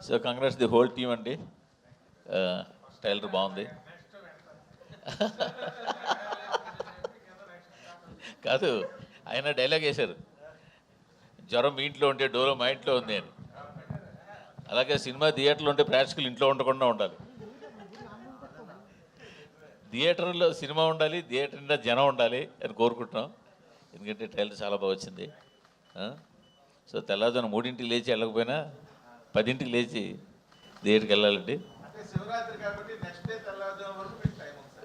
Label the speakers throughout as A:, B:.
A: So congrats the whole team అండి. Trailer బాగుంది. కాదు, ఆయన డైలాగ్ వేశారు, జ్వరం మీ ఇంట్లో ఉంటే డోలో మా ఇంట్లో ఉంది అని. అలాగే సినిమా థియేటర్లో ఉంటే ప్రేక్షకులు ఇంట్లో ఉండకుండా ఉండాలి. థియేటర్లో సినిమా ఉండాలి, థియేటర్ నిండా జనం ఉండాలి అని కోరుకుంటున్నాం. ఎందుకంటే ట్రైలర్ చాలా బాగా వచ్చింది. సో తెల్లవారుజామున 3ంటికి లేచి వెళ్ళకపోయినా 10ంటికి లేచి థియేటర్కి వెళ్ళాలండి.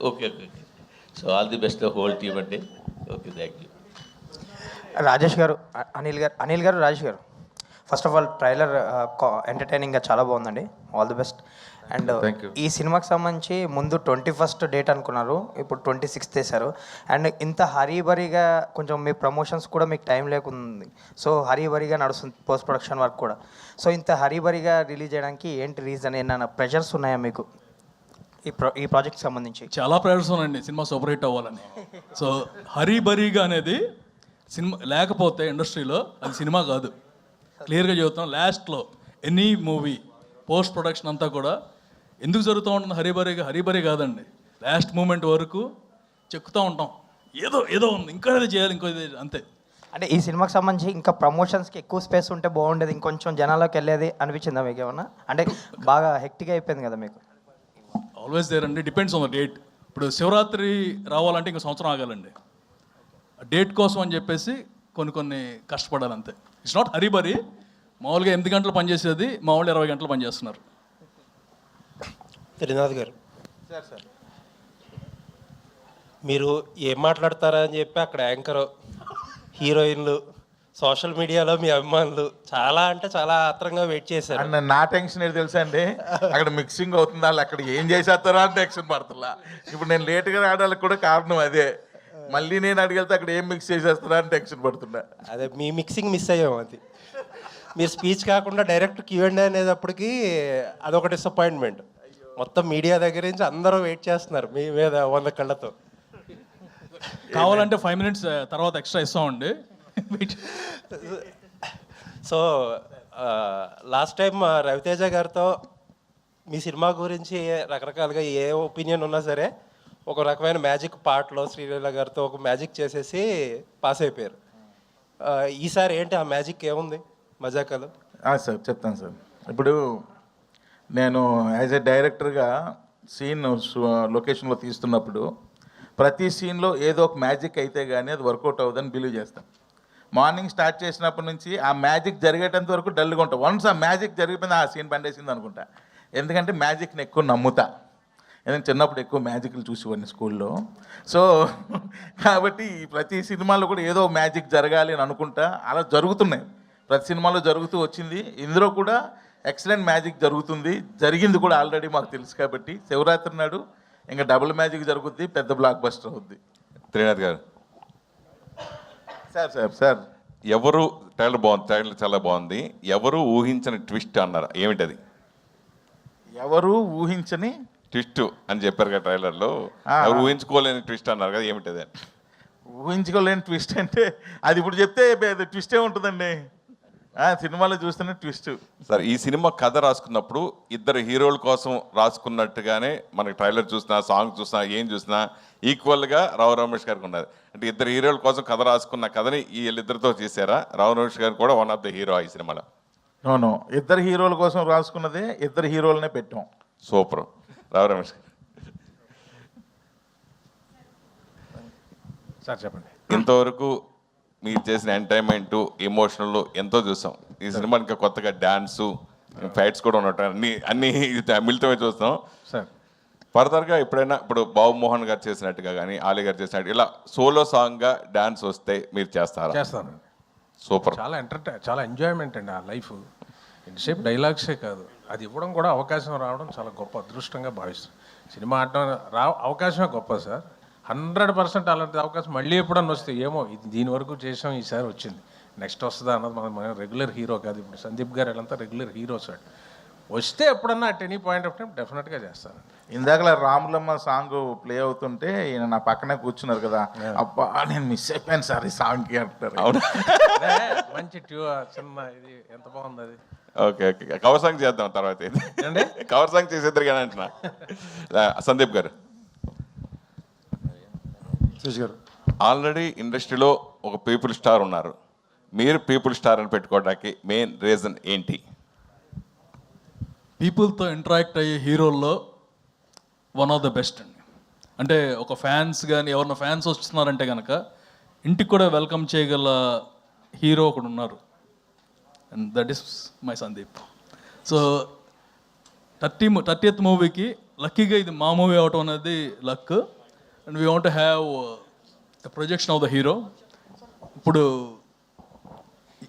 A: Okay okay. So all the best whole team అండి. Okay, thank you.
B: Rajesh garu, Anil garu, Rajesh garu, first of all trailer ఎంటర్టైనింగ్గా చాలా బాగుందండి. All the best. అండ్ ఈ సినిమాకి సంబంధించి ముందు 21st డేట్ అనుకున్నారు, ఇప్పుడు 26th వేశారు. అండ్ ఇంత హరీబరీగా కొంచెం మీ ప్రమోషన్స్ కూడా మీకు టైం లేకుంది. సో హరీబరీగా నడుస్తుంది పోస్ట్ ప్రొడక్షన్ వర్క్ కూడా. సో ఇంత హరీబరీగా రిలీజ్ చేయడానికి ఏంటి రీజన్? ఏమైనా ప్రెషర్స్ ఉన్నాయా మీకు ఈ ప్రాజెక్ట్కి సంబంధించి?
C: చాలా ప్రెషర్స్ ఉన్నాయండి సినిమా సూపర్ హిట్ అవ్వాలని. సో హరీబరీగా అనేది సినిమా లేకపోతే ఇండస్ట్రీలో అది సినిమా కాదు. క్లియర్గా చెబుతాం. లాస్ట్లో ఎనీ మూవీ పోస్ట్ ప్రొడక్షన్ అంతా కూడా ఎందుకు జరుగుతూ ఉంటుంది? హరీబరీ కాదండి. లాస్ట్ మూమెంట్ వరకు చెక్కుతూ ఉంటాం, ఏదో ఏదో ఉంది, ఇంకా ఏదో చేయాలి, ఇంకో అంతే.
B: అంటే ఈ సినిమాకి సంబంధించి ఇంకా ప్రమోషన్స్కి ఎక్కువ స్పేస్ ఉంటే బాగుండేది, ఇంకొంచెం జనాల్లోకి వెళ్ళేది అనిపించిందా మీకు ఏమన్నా? అంటే బాగా హెక్టిక్ అయిపోయింది కదా మీకు.
C: ఆల్వేస్ దేర్ అండి, డిపెండ్స్ ఆన్ ద డేట్. ఇప్పుడు శివరాత్రి రావాలంటే ఇంకో సంవత్సరం ఆగాలండి. డేట్ కోసం అని చెప్పేసి కొన్ని కష్టపడాలి అంతే. It's not hurry burry. మామూలుగా 8 గంటలు పనిచేసేది మా వాళ్ళు 20 గంటలు పనిచేస్తున్నారు.
D: త్రినాథ్ గారు, సార్ మీరు ఏం మాట్లాడతారా అని చెప్పి అక్కడ యాంకర్, హీరోయిన్లు, సోషల్ మీడియాలో మీ అభిమానులు చాలా అంటే చాలా ఆత్రంగా వెయిట్ చేశారు.
E: అండ్ నా టెన్షన్ ఏది తెలుసా అండి, అక్కడ మిక్సింగ్ అవుతుంది, వాళ్ళు అక్కడ ఏం చేసేస్తారో అని టెన్షన్ పడుతున్నా. ఇప్పుడు నేను లేట్గా రావడానికి కూడా కారణం అదే. మళ్ళీ నేను అడిగితే అక్కడ ఏం మిక్స్ చేసేస్తారా అని టెన్షన్ పడుతున్నా.
D: అదే మీ మిక్సింగ్ మిస్ అయ్యాం. అది మీరు స్పీచ్ కాకుండా డైరెక్ట్ Q&A అనేటప్పటికి అదొక డిసప్పాయింట్మెంట్. మొత్తం మీడియా దగ్గర నుంచి అందరూ వెయిట్ చేస్తున్నారు మీ మీద 100 కళ్ళతో.
C: కావాలంటే 5 minutes తర్వాత ఎక్స్ట్రా ఇస్తామండి.
D: సో లాస్ట్ టైం రవితేజ గారితో మీ సినిమా గురించి రకరకాలుగా ఏ ఒపీనియన్ ఉన్నా సరే ఒక రకమైన మ్యాజిక్ పార్ట్లో శ్రీలీల గారితో ఒక మ్యాజిక్ చేసేసి పాస్ అయిపోయారు. ఈసారి ఏంటి ఆ మ్యాజిక్ ఏముంది మజాకాలు?
E: సార్ చెప్తాను సార్. ఇప్పుడు నేను యాజ్ ఎ డైరెక్టర్గా సీన్ లొకేషన్లో తీస్తున్నప్పుడు ప్రతి సీన్లో ఏదో ఒక మ్యాజిక్ అయితే కానీ అది వర్కౌట్ అవ్వదని బిలీవ్ చేస్తాను. మార్నింగ్ స్టార్ట్ చేసినప్పటి నుంచి ఆ మ్యాజిక్ జరిగేటంత వరకు డల్గా ఉంటా. వన్స్ ఆ మ్యాజిక్ జరిగిపోయింది, ఆ సీన్ పండేసింది అనుకుంటా. ఎందుకంటే మ్యాజిక్ని ఎక్కువ నమ్ముతా. ఎందుకంటే చిన్నప్పుడు ఎక్కువ మ్యాజిక్లు చూసేవాడిని స్కూల్లో. సో కాబట్టి ప్రతి సినిమాలో కూడా ఏదో మ్యాజిక్ జరగాలి అని అనుకుంటా. అలా జరుగుతున్నాయి, ప్రతి సినిమాలో జరుగుతూ వచ్చింది. ఇందులో కూడా ఎక్సలెంట్ మ్యాజిక్ జరుగుతుంది, జరిగింది కూడా ఆల్రెడీ మాకు తెలుసు. కాబట్టి శివరాత్రి నాడు ఇంకా డబుల్ మ్యాజిక్ జరుగుద్ది, పెద్ద బ్లాక్ బస్టర్ అవుద్ది.
F: త్రినాథ్ గారు,
E: సార్
F: ఎవరు ట్రైలర్ బాగుంది, ట్రైలర్ చాలా బాగుంది. ఎవరు ఊహించని ట్విస్ట్ అన్నారు, ఏమిటది?
E: ఎవరు ఊహించని
F: ట్విస్ట్ అని చెప్పారు కదా ట్రైలర్లో. ఎవరు ఊహించుకోలేని ట్విస్ట్ అన్నారు కదా, ఏమిటది?
E: ఊహించుకోలేని ట్విస్ట్ అంటే అది ఇప్పుడు చెప్తే ట్విస్టే ఉంటుందండి. సినిమాలో చూస్తున్న ట్విస్ట్.
F: సార్, ఈ సినిమా కథ రాసుకున్నప్పుడు ఇద్దరు హీరోల కోసం రాసుకున్నట్టుగానే మనకి ట్రైలర్ చూసినా, సాంగ్ చూసినా, ఏం చూసినా ఈక్వల్గా రావు రమేష్ గారికి ఉన్నది. అంటే ఇద్దరు హీరోల కోసం కథ రాసుకున్న కథని వీళ్ళిద్దరితో చేశారా? రావు రమేష్ గారు కూడా వన్ ఆఫ్ ద హీరో ఈ సినిమాలో.
E: అవును, ఇద్దరు హీరోల కోసం రాసుకున్నదే, ఇద్దరు హీరోలనే పెట్టాం.
F: సూపర్. రావు రమేష్ గారు
G: సార్ చెప్పండి.
F: ఇంతవరకు మీరు చేసిన ఎంటర్టైన్మెంట్, ఎమోషనల్ ఎంతో చూసాం. ఈ సినిమా ఇంకా కొత్తగా డ్యాన్సు, ఫైట్స్ కూడా ఉన్నట్టు అన్ని మిళితమే చూస్తాం
G: సార్.
F: ఫర్దర్గా ఎప్పుడైనా ఇప్పుడు బాబు మోహన్ గారు చేసినట్టుగా కానీ, ఆలీ గారు చేసినట్టు ఇలా సోలో సాంగ్గా డ్యాన్స్ వస్తే మీరు చేస్తారా?
G: చేస్తాను.
F: సూపర్.
G: చాలా ఎంజాయ్మెంట్ అండి ఆ లైఫ్. ఎంతసేపు డైలాగ్సే కాదు, అది ఇవ్వడం కూడా అవకాశం రావడం చాలా గొప్ప అదృష్టంగా భావిస్తాను. సినిమా ఆడడం అవకాశమే గొప్ప సార్. 100% అలాంటి అవకాశం మళ్ళీ ఎప్పుడన్నా వస్తే ఏమో, ఇది దీని వరకు చేసాం, ఈసారి వచ్చింది, నెక్స్ట్ వస్తుందా అన్నది. మనం రెగ్యులర్ హీరో కాదు. ఇప్పుడు సందీప్ గారు వీళ్ళంతా రెగ్యులర్ హీరోస్. వస్తే ఎప్పుడన్నా at any point of time డెఫినెట్గా చేస్తాను.
E: ఇందాకలా రాములమ్మ సాంగ్ ప్లే అవుతుంటే ఈయన నా పక్కనే కూర్చున్నారు కదా, అబ్బా నేను మిస్ అయిపోయాను సార్ ఈ సాంగ్కి అంటారు.
F: అవును.
G: మంచి చిన్న ఇది ఎంత బాగుంది అది.
F: ఓకే ఓకే, కవర్ సాంగ్ చేద్దాం తర్వాత.
G: ఏంటి
F: కవర్ సాంగ్ చేసేద్దరు కానీ అంటున్నా. సందీప్ గారు,
H: గారు
F: ఆల్రెడీ ఇండస్ట్రీలో ఒక పీపుల్ స్టార్ ఉన్నారు, మీరు పీపుల్ స్టార్ అని పెట్టుకోవడానికి మెయిన్ రీజన్ ఏంటి?
C: పీపుల్తో ఇంటరాక్ట్ అయ్యే హీరోల్లో వన్ ఆఫ్ ద బెస్ట్ అండి. అంటే ఒక ఫ్యాన్స్ కానీ ఎవరైనా ఫ్యాన్స్ వస్తున్నారంటే కనుక ఇంటికి కూడా వెల్కమ్ చేయగల హీరో ఒకడు ఉన్నారు, and that is my Sandeep. So 30th మూవీకి లక్కీగా ఇది మా మూవీ అవటం అనేది luck, and we want have the projection of the hero. ఇప్పుడు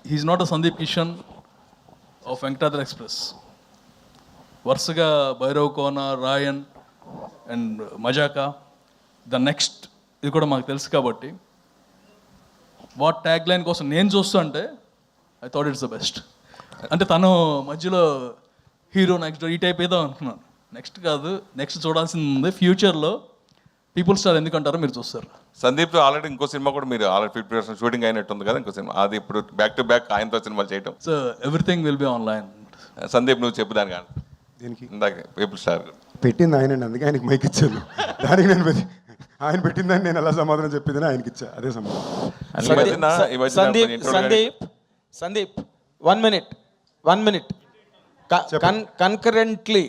C: he's not a Sandeep Kishan of Venkatadri Express. వరుసగా Bhairav Kona, Raayan and Mazaka, the next ఇది కూడా మాకు తెలుసు కాబట్టి వాట్ ట్యాగ్ లైన్ కోసం నేను చూస్తూ అంటే I thought it's the best. అంటే తను మధ్యలో హీరో నెక్స్ట్ ఈ టైప్ ఏదో అనుకున్నాను. నెక్స్ట్ కాదు, నెక్స్ట్ చూడాల్సింది ఉంది. ఫ్యూచర్లో పీపుల్ స్టార్ ఎందుకంటారో మీరు చూస్తారు.
F: సందీప్తో ఆల్రెడీ ఇంకో సినిమా కూడా మీరు ఆల్రెడీ 50% షూటింగ్ అయినట్టుంది కదా, ఇంకో సినిమా అది ఇప్పుడు బ్యాక్ టు బ్యాక్ ఆయనతో సినిమాలు చేయటం.
C: So everything will be online.
F: Sandeep నువ్వు చెప్పు దాని కానీ
H: దీనికి
F: ఇందాక పీపుల్ స్టార్
H: పెట్టింది ఆయనండి, అందుకే ఆయనకి మైక్ ఇచ్చాను. దానికి నేను ఆయన పెట్టిందని నేను ఎలా సమాధానం చెప్పిందని ఆయనకి ఇచ్చా, అదే సమాధానం.
B: సందీప్ 1 minute కన్కరెంట్లీ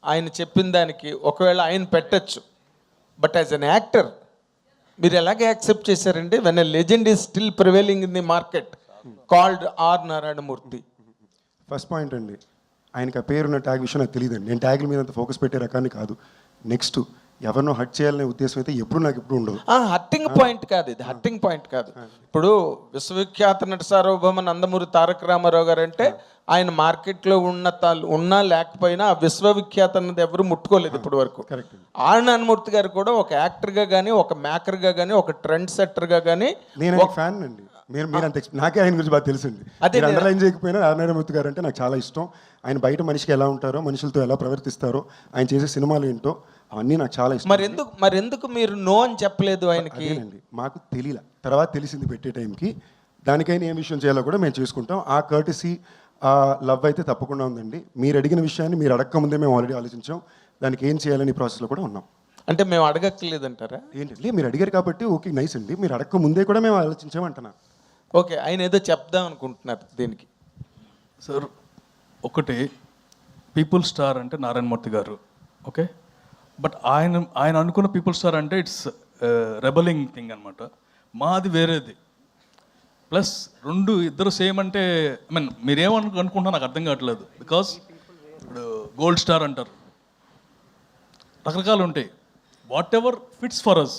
B: ఆయన చెప్పిన దానికి ఒకవేళ ఆయన పెట్టచ్చు, బట్ యాజ్ అన్ యాక్టర్ మీరు ఎలాగే యాక్సెప్ట్ చేశారండి? When a legend is still prevailing in the market called R Narayanamurthy.
H: First point అండి, ఆయనకి ఆ పేరున్న ట్యాగ్ విషయం నాకు తెలియదండి. నేను ట్యాగ్ల మీద అంత ఫోకస్ పెట్టే రకాన్ని కాదు. నెక్స్ట్ ఎవరినో హట్ చేయాలనే ఉద్దేశం అయితే నాకు ఎప్పుడు ఉండదు.
B: హట్టింగ్ పాయింట్ కాదు ఇది, హట్టింగ్ పాయింట్ కాదు. ఇప్పుడు విశ్వవిఖ్యాత నట సార్వభౌమ నందమూరి తారక రామారావు గారు అంటే ఆయన మార్కెట్లో ఉన్నా లేకపోయినా ఆ విశ్వవిఖ్యాత అన్నది ఎవరు ముట్టుకోలేదు ఇప్పటి వరకు. ఆర్ నారాయణమూర్తి గారు కూడా ఒక యాక్టర్గా కానీ, ఒక మేకర్గా కానీ, ఒక ట్రెండ్ సెట్టర్గా కానీ
H: నేను ఫ్యాన్ అండి. మీరు అంత నాకే ఆయన గురించి బాగా తెలుసండి. అదే అండర్లైన్ చేయకపోయినా నారాయణమూర్తి గారు అంటే నాకు చాలా ఇష్టం. ఆయన బయట మనిషికి ఎలా ఉంటారో, మనుషులతో ఎలా ప్రవర్తిస్తారో, ఆయన చేసే సినిమాలు ఏంటో అవన్నీ నాకు చాలా ఇష్టం.
B: మరెందుకు మీరు నో అని చెప్పలేదు ఆయనకి?
H: అదేనండి, మాకు తెలియలే, తర్వాత తెలిసింది పెట్టే టైంకి. దానికైనా ఏం విషయం చేయాలో కూడా మేము చేసుకుంటాం. ఆ కర్టసీ, ఆ లవ్ అయితే తప్పకుండా ఉందండి. మీరు అడిగిన విషయాన్ని మీరు అడగక ముందే మేము ఆల్రెడీ ఆలోచించాం. దానికి ఏం చేయాలని ప్రాసెస్లో కూడా ఉన్నాం.
B: అంటే మేము అడగక్కర్లేదంటారా?
H: ఏంటి మీరు అడిగారు కాబట్టి ఓకే నైస్ అండి. మీరు అడగక ముందే కూడా మేము ఆలోచించామంటున్నా.
B: ఓకే, ఆయన ఏదో చెప్దాం అనుకుంటున్నారు దీనికి.
C: సార్ ఒకటి, పీపుల్ స్టార్ అంటే నారాయణమూర్తి గారు, ఓకే. బట్ ఆయన అనుకున్న పీపుల్ స్టార్ అంటే ఇట్స్ రెబలింగ్ థింగ్ అనమాట. మాది వేరేది. ప్లస్ ఇద్దరు సేమ్ అంటే ఐ మీన్ మీరేమనుకుంటున్నా నాకు అర్థం కావట్లేదు. బికాస్ ఇప్పుడు గోల్డ్ స్టార్ అంటారు, రకరకాలు ఉంటాయి. Whatever fits for us,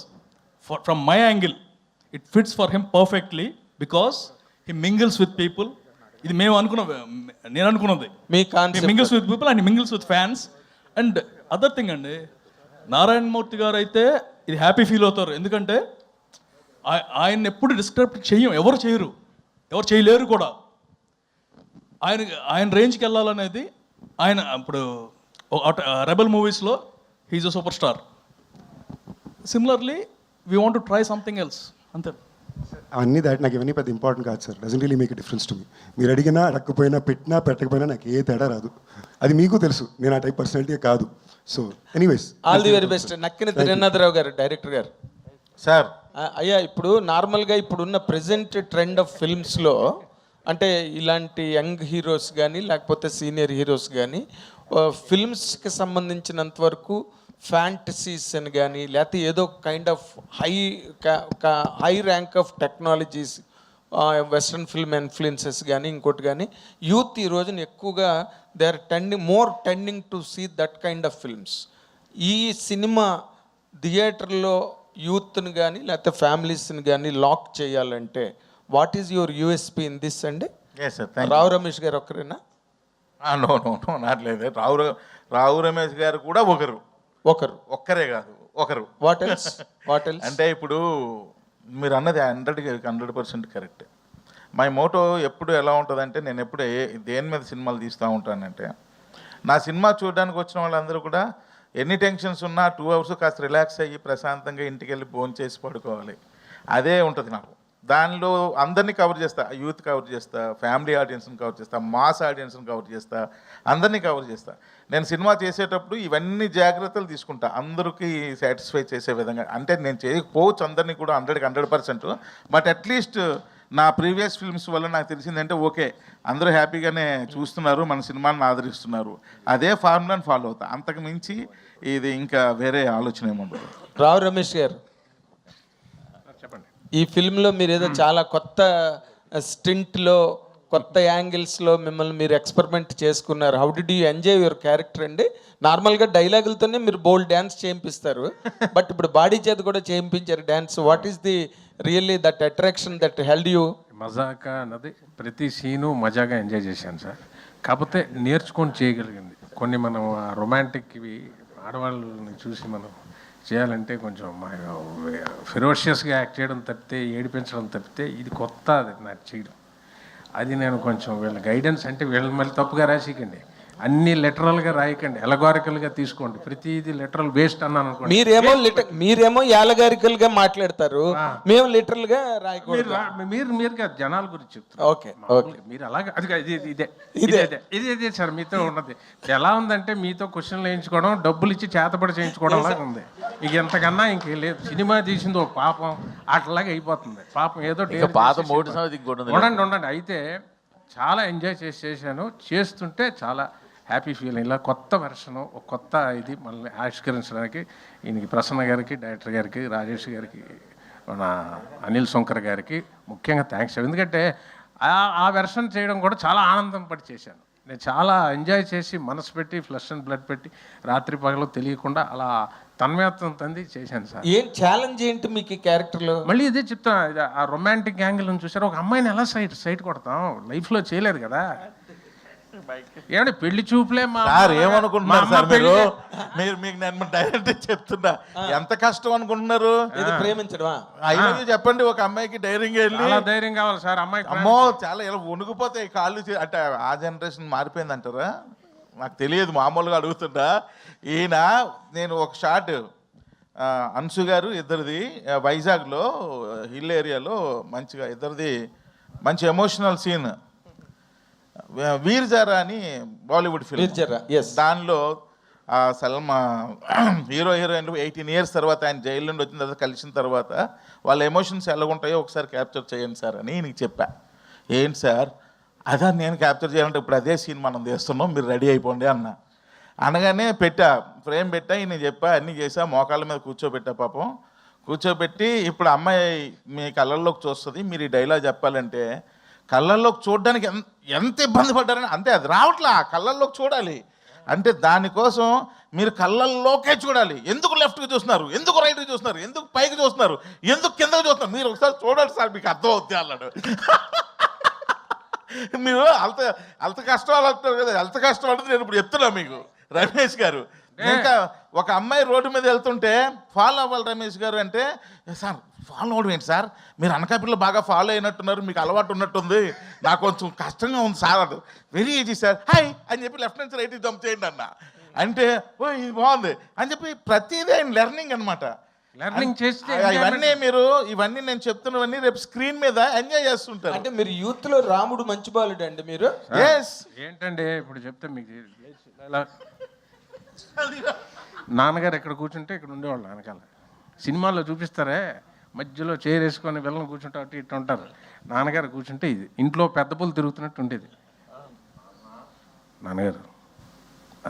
C: from my angle it fits for him perfectly because he mingles with people. ఇది నేను అనుకున్నది. Mingles with people and mingles with fans. And other thing అండి, నారాయణమూర్తి గారు అయితే ఇది హ్యాపీ ఫీల్ అవుతారు. ఎందుకంటే ఆయన ఎప్పుడు డిస్క్రైబ్ ఎవరు చేయలేరు కూడా. ఆయన రేంజ్కి వెళ్ళాలనేది ఆయన. ఇప్పుడు రెబల్ మూవీస్లో he's a super star. Similarly we want to try something else, అంతే.
H: అన్నీ నాకు ఇవన్నీ పెద్ద ఇంపార్టెంట్ కాదు sir. Doesn't really make difference to me. మీరు అడిగినా అడగకపోయినా, పెట్టినా పెట్టకపోయినా నాకు ఏ తేడా రాదు. అది మీకు తెలుసు, నేను ఆ టైప్ పర్సనాలిటీ కాదు. So anyways,
B: all the very best. Nakkina Dhirendrarao garu, director గారు.
E: సార్
B: అయ్యా, ఇప్పుడు నార్మల్గా ఇప్పుడున్న ప్రెజెంట్ ట్రెండ్ ఆఫ్ ఫిల్మ్స్లో అంటే ఇలాంటి యంగ్ హీరోస్ కానీ లేకపోతే సీనియర్ హీరోస్ కానీ ఫిల్మ్స్కి సంబంధించినంత వరకు ఫ్యాంటసీస్ అని కానీ లేకపోతే ఏదో kind of high rank of technologies, western film influences కానీ ఇంకోటి కానీ యూత్ ఈ రోజున ఎక్కువగా they are tending to see that kind of films. ఈ సినిమా థియేటర్లో యూత్ని కానీ లేకపోతే ఫ్యామిలీస్ని కానీ లాక్ చేయాలంటే what is your USP in this అండి? రావు రమేష్ గారు ఒకరేనా?
E: నో నాట్లేదు. రావు రమేష్ గారు కూడా ఒక్కరే కాదు, ఒకరు.
B: వాట్ ఎల్స్
E: అంటే ఇప్పుడు మీరు అన్నది 100% కరెక్ట్. మై మోటో ఎప్పుడు ఎలా ఉంటుందంటే, నేను ఎప్పుడు దేని మీద సినిమాలు తీస్తూ ఉంటానంటే, నా సినిమా చూడడానికి వచ్చిన వాళ్ళందరూ కూడా ఎన్ని టెన్షన్స్ ఉన్నా 2 అవర్స్ కాస్త రిలాక్స్ అయ్యి ప్రశాంతంగా ఇంటికి వెళ్ళి భోజనం చేసి పడుకోవాలి. అదే ఉంటుంది నాకు. దానిలో అందరినీ కవర్ చేస్తా, యూత్ కవర్ చేస్తా, ఫ్యామిలీ ఆడియన్స్ని కవర్ చేస్తా, మాస్ ఆడియన్స్ని కవర్ చేస్తా, అందరినీ కవర్ చేస్తా. నేను సినిమా చేసేటప్పుడు ఇవన్నీ జాగ్రత్తలు తీసుకుంటా అందరికీ సాటిస్ఫై చేసే విధంగా. అంటే నేను చేయకపోవచ్చు అందరినీ కూడా 100% బట్ అట్లీస్ట్ నా ప్రీవియస్ ఫిల్మ్స్ వల్ల నాకు తెలిసిందంటే ఓకే అందరూ హ్యాపీగానే చూస్తున్నారు, మన సినిమాని ఆదరిస్తున్నారు. అదే ఫార్ములాని ఫాలో అవుతా. అంతకు మించి ఇది ఇంకా వేరే ఆలోచన ఏముండదు.
I: రావు రమేష్ గారు, ఈ ఫిల్మ్లో మీరు ఏదో చాలా కొత్త స్టింట్లో, కొత్త యాంగిల్స్లో మిమ్మల్ని మీరు ఎక్స్పెరిమెంట్ చేసుకున్నారు. How did you enjoy your character అండి? నార్మల్గా డైలాగులతోనే మీరు బోల్డ్ డ్యాన్స్ చేయింపిస్తారు, బట్ ఇప్పుడు బాడీ చేత కూడా చేయించారు dance. What is the really that attraction that held you?
G: Mazaka అన్నది ప్రతి సీను మజాగా ఎంజాయ్ చేశాను సార్. కాకపోతే నేర్చుకొని చేయగలిగింది కొన్ని. మనం రొమాంటిక్వి ఆడవాళ్ళని చూసి మనం చేయాలంటే కొంచెం ఫెరోషియస్గా యాక్ట్ చేయడం తప్పితే, ఏడిపించడం తప్పితే ఇది కొత్త అది నాకు చేయడం. అది నేను కొంచెం వీళ్ళ గైడెన్స్, అంటే వీళ్ళని మళ్ళీ తప్పుగా రాసికండి, అన్ని లిటరల్గా రాయకండి, ఎలగారికల్గా తీసుకోండి. ప్రతిదీ లిటరల్ వేస్ట్ అన్నాను అనుకోండి.
I: మీరేమో యాలగారికల్గా మాట్లాడతారు, మేము లిటరల్ గా రాయకూడదు.
G: మీరు కాదు, జనాల గురించి చెప్తారు.
I: ఓకే,
G: మీరు అలాగే అది ఇదే సార్ మీతో ఉన్నది. ఎలా ఉందంటే మీతో క్వశ్చన్లు వేయించుకోవడం, డబ్బులు ఇచ్చి చేతబడి చేయించుకోవడం లాగా ఉంది. ఇక ఎంతకన్నా ఇంకేం లేదు. సినిమా తీసింది ఒక పాపం అట్లాగే అయిపోతుంది. పాపం ఏదో ఉండండి. అయితే చాలా ఎంజాయ్ చేశాను. చేస్తుంటే చాలా హ్యాపీ ఫీలింగ్. ఇలా కొత్త వెర్షను, ఒక కొత్త ఇది మళ్ళీ ఆవిష్కరించడానికి ఈయనకి, ప్రసన్న గారికి, డైరెక్టర్ గారికి, రాజేష్ గారికి, మన అనిల్ శంకర్ గారికి ముఖ్యంగా థ్యాంక్స్. ఎందుకంటే ఆ వెర్షన్ చేయడం కూడా చాలా ఆనందం పడి చేశాను. నేను చాలా ఎంజాయ్ చేసి మనసు పెట్టి, ఫ్లష్ అండ్ బ్లడ్ పెట్టి, రాత్రి పగలు తెలియకుండా అలా తన్మయత్వం తంది చేశాను సార్.
I: ఏం ఛాలెంజ్ ఏంటి మీకు ఈ క్యారెక్టర్లో?
G: మళ్ళీ ఇదే చెప్తాను, ఆ రొమాంటిక్ యాంగిల్ చూసారు. ఒక అమ్మాయిని ఎలా సైట్ కొడతాం, లైఫ్లో చేయలేదు కదా. ఏమంటే పెళ్లి చూపులే
E: సార్ ఏమనుకుంటున్నారు సార్ మీరు మీకు నేను డైరెక్ట్ చెప్తున్నా, ఎంత కష్టం అనుకుంటున్నారు
I: ప్రేమించడమా?
E: అయినది చెప్పండి. ఒక అమ్మాయికి
G: ధైర్యం కావాలి సార్. అమ్మాయి
E: అమ్మో చాలా ఇలా వణుకుపోతాయి కాళ్ళు. అంటే ఆ జనరేషన్ మారిపోయింది అంటారా నాకు తెలియదు, మామూలుగా అడుగుతుంటా. ఈయన నేను ఒక షాట్ అన్సు గారు ఇద్దరిది వైజాగ్లో హిల్ ఏరియాలో మంచిగా ఇద్దరిది మంచి ఎమోషనల్ సీన్. వీర్ జారా అని బాలీవుడ్ ఫిల్మ్, దానిలో సల్మా హీరోయిన్ 18 years తర్వాత ఆయన జైలు నుండి వచ్చిన తర్వాత కలిసిన తర్వాత వాళ్ళ ఎమోషన్స్ ఎలా ఉంటాయో ఒకసారి క్యాప్చర్ చేయండి సార్ అని నీకు చెప్పా. ఏంటి సార్ అదా నేను క్యాప్చర్ చేయాలంటే ఇప్పుడు అదే సీన్ మనం చేస్తున్నాం, మీరు రెడీ అయిపోండి అన్న. అనగానే ఫ్రేమ్ పెట్టా, నేను చెప్పా, అన్నీ చేసా, మోకాళ్ళ మీద కూర్చోబెట్టా. పాపం కూర్చోబెట్టి ఇప్పుడు అమ్మాయి మీ కళ్ళల్లోకి చూస్తుంది, మీరు ఈ డైలాగ్ చెప్పాలంటే కళ్ళల్లోకి చూడడానికి ఎంత ఇబ్బంది పడ్డారని. అంతే, అది రావట్లా, కళ్ళల్లోకి చూడాలి అంటే దానికోసం మీరు కళ్ళల్లోకే చూడాలి. ఎందుకు లెఫ్ట్కి చూస్తున్నారు, ఎందుకు రైట్కి చూస్తున్నారు, ఎందుకు పైకి చూస్తున్నారు, ఎందుకు కిందకి చూస్తున్నారు, మీరు ఒకసారి చూడండి సార్ మీకు అర్థం అవుతుంది అన్నాడు. మీరు అంత కష్టం అంటారు కదా, అంత కష్టం అంటే నేను ఇప్పుడు చెప్తున్నా మీకు రమేష్ గారు. ఇంకా ఒక అమ్మాయి రోడ్డు మీద వెళ్తుంటే ఫాలో అవ్వాలి రమేష్ గారు అంటే, సార్ ఫాలో అవ్వడం ఏంటి సార్, మీరు అనకాపల్లిలో బాగా ఫాలో అయినట్టున్నారు, మీకు అలవాటు ఉన్నట్టుంది, నాకు కొంచెం కష్టంగా ఉంది సార్. అది వెరీ ఈజీ సార్, హాయ్ అని చెప్పి లెఫ్ట్ నుంచి రైట్కి జంప్ చేయండి అన్న. అంటే ఓ ఇది బాగుంది అని చెప్పి ప్రతిదీ ఆయన లెర్నింగ్ అనమాట.
G: లెర్నింగ్ చేస్తే
E: ఇవన్నీ నేను చెప్తున్నవన్నీ రేపు స్క్రీన్ మీద ఎంజాయ్ చేస్తుంటారు.
I: అంటే మీరు యూత్ లో రాముడు మంచి బాలుడు అండి మీరు.
G: ఏంటండి ఇప్పుడు చెప్తే మీకు నాన్నగారు ఎక్కడ కూర్చుంటే ఇక్కడ ఉండేవాళ్ళు వెనకాల. సినిమాల్లో చూపిస్తారే మధ్యలో చైర్ వేసుకొని వెళ్ళని కూర్చుంటే అటు ఇటు ఉంటారు. నాన్నగారు కూర్చుంటే ఇది ఇంట్లో పెద్ద పూలు తిరుగుతున్నట్టు ఉండేది నాన్నగారు.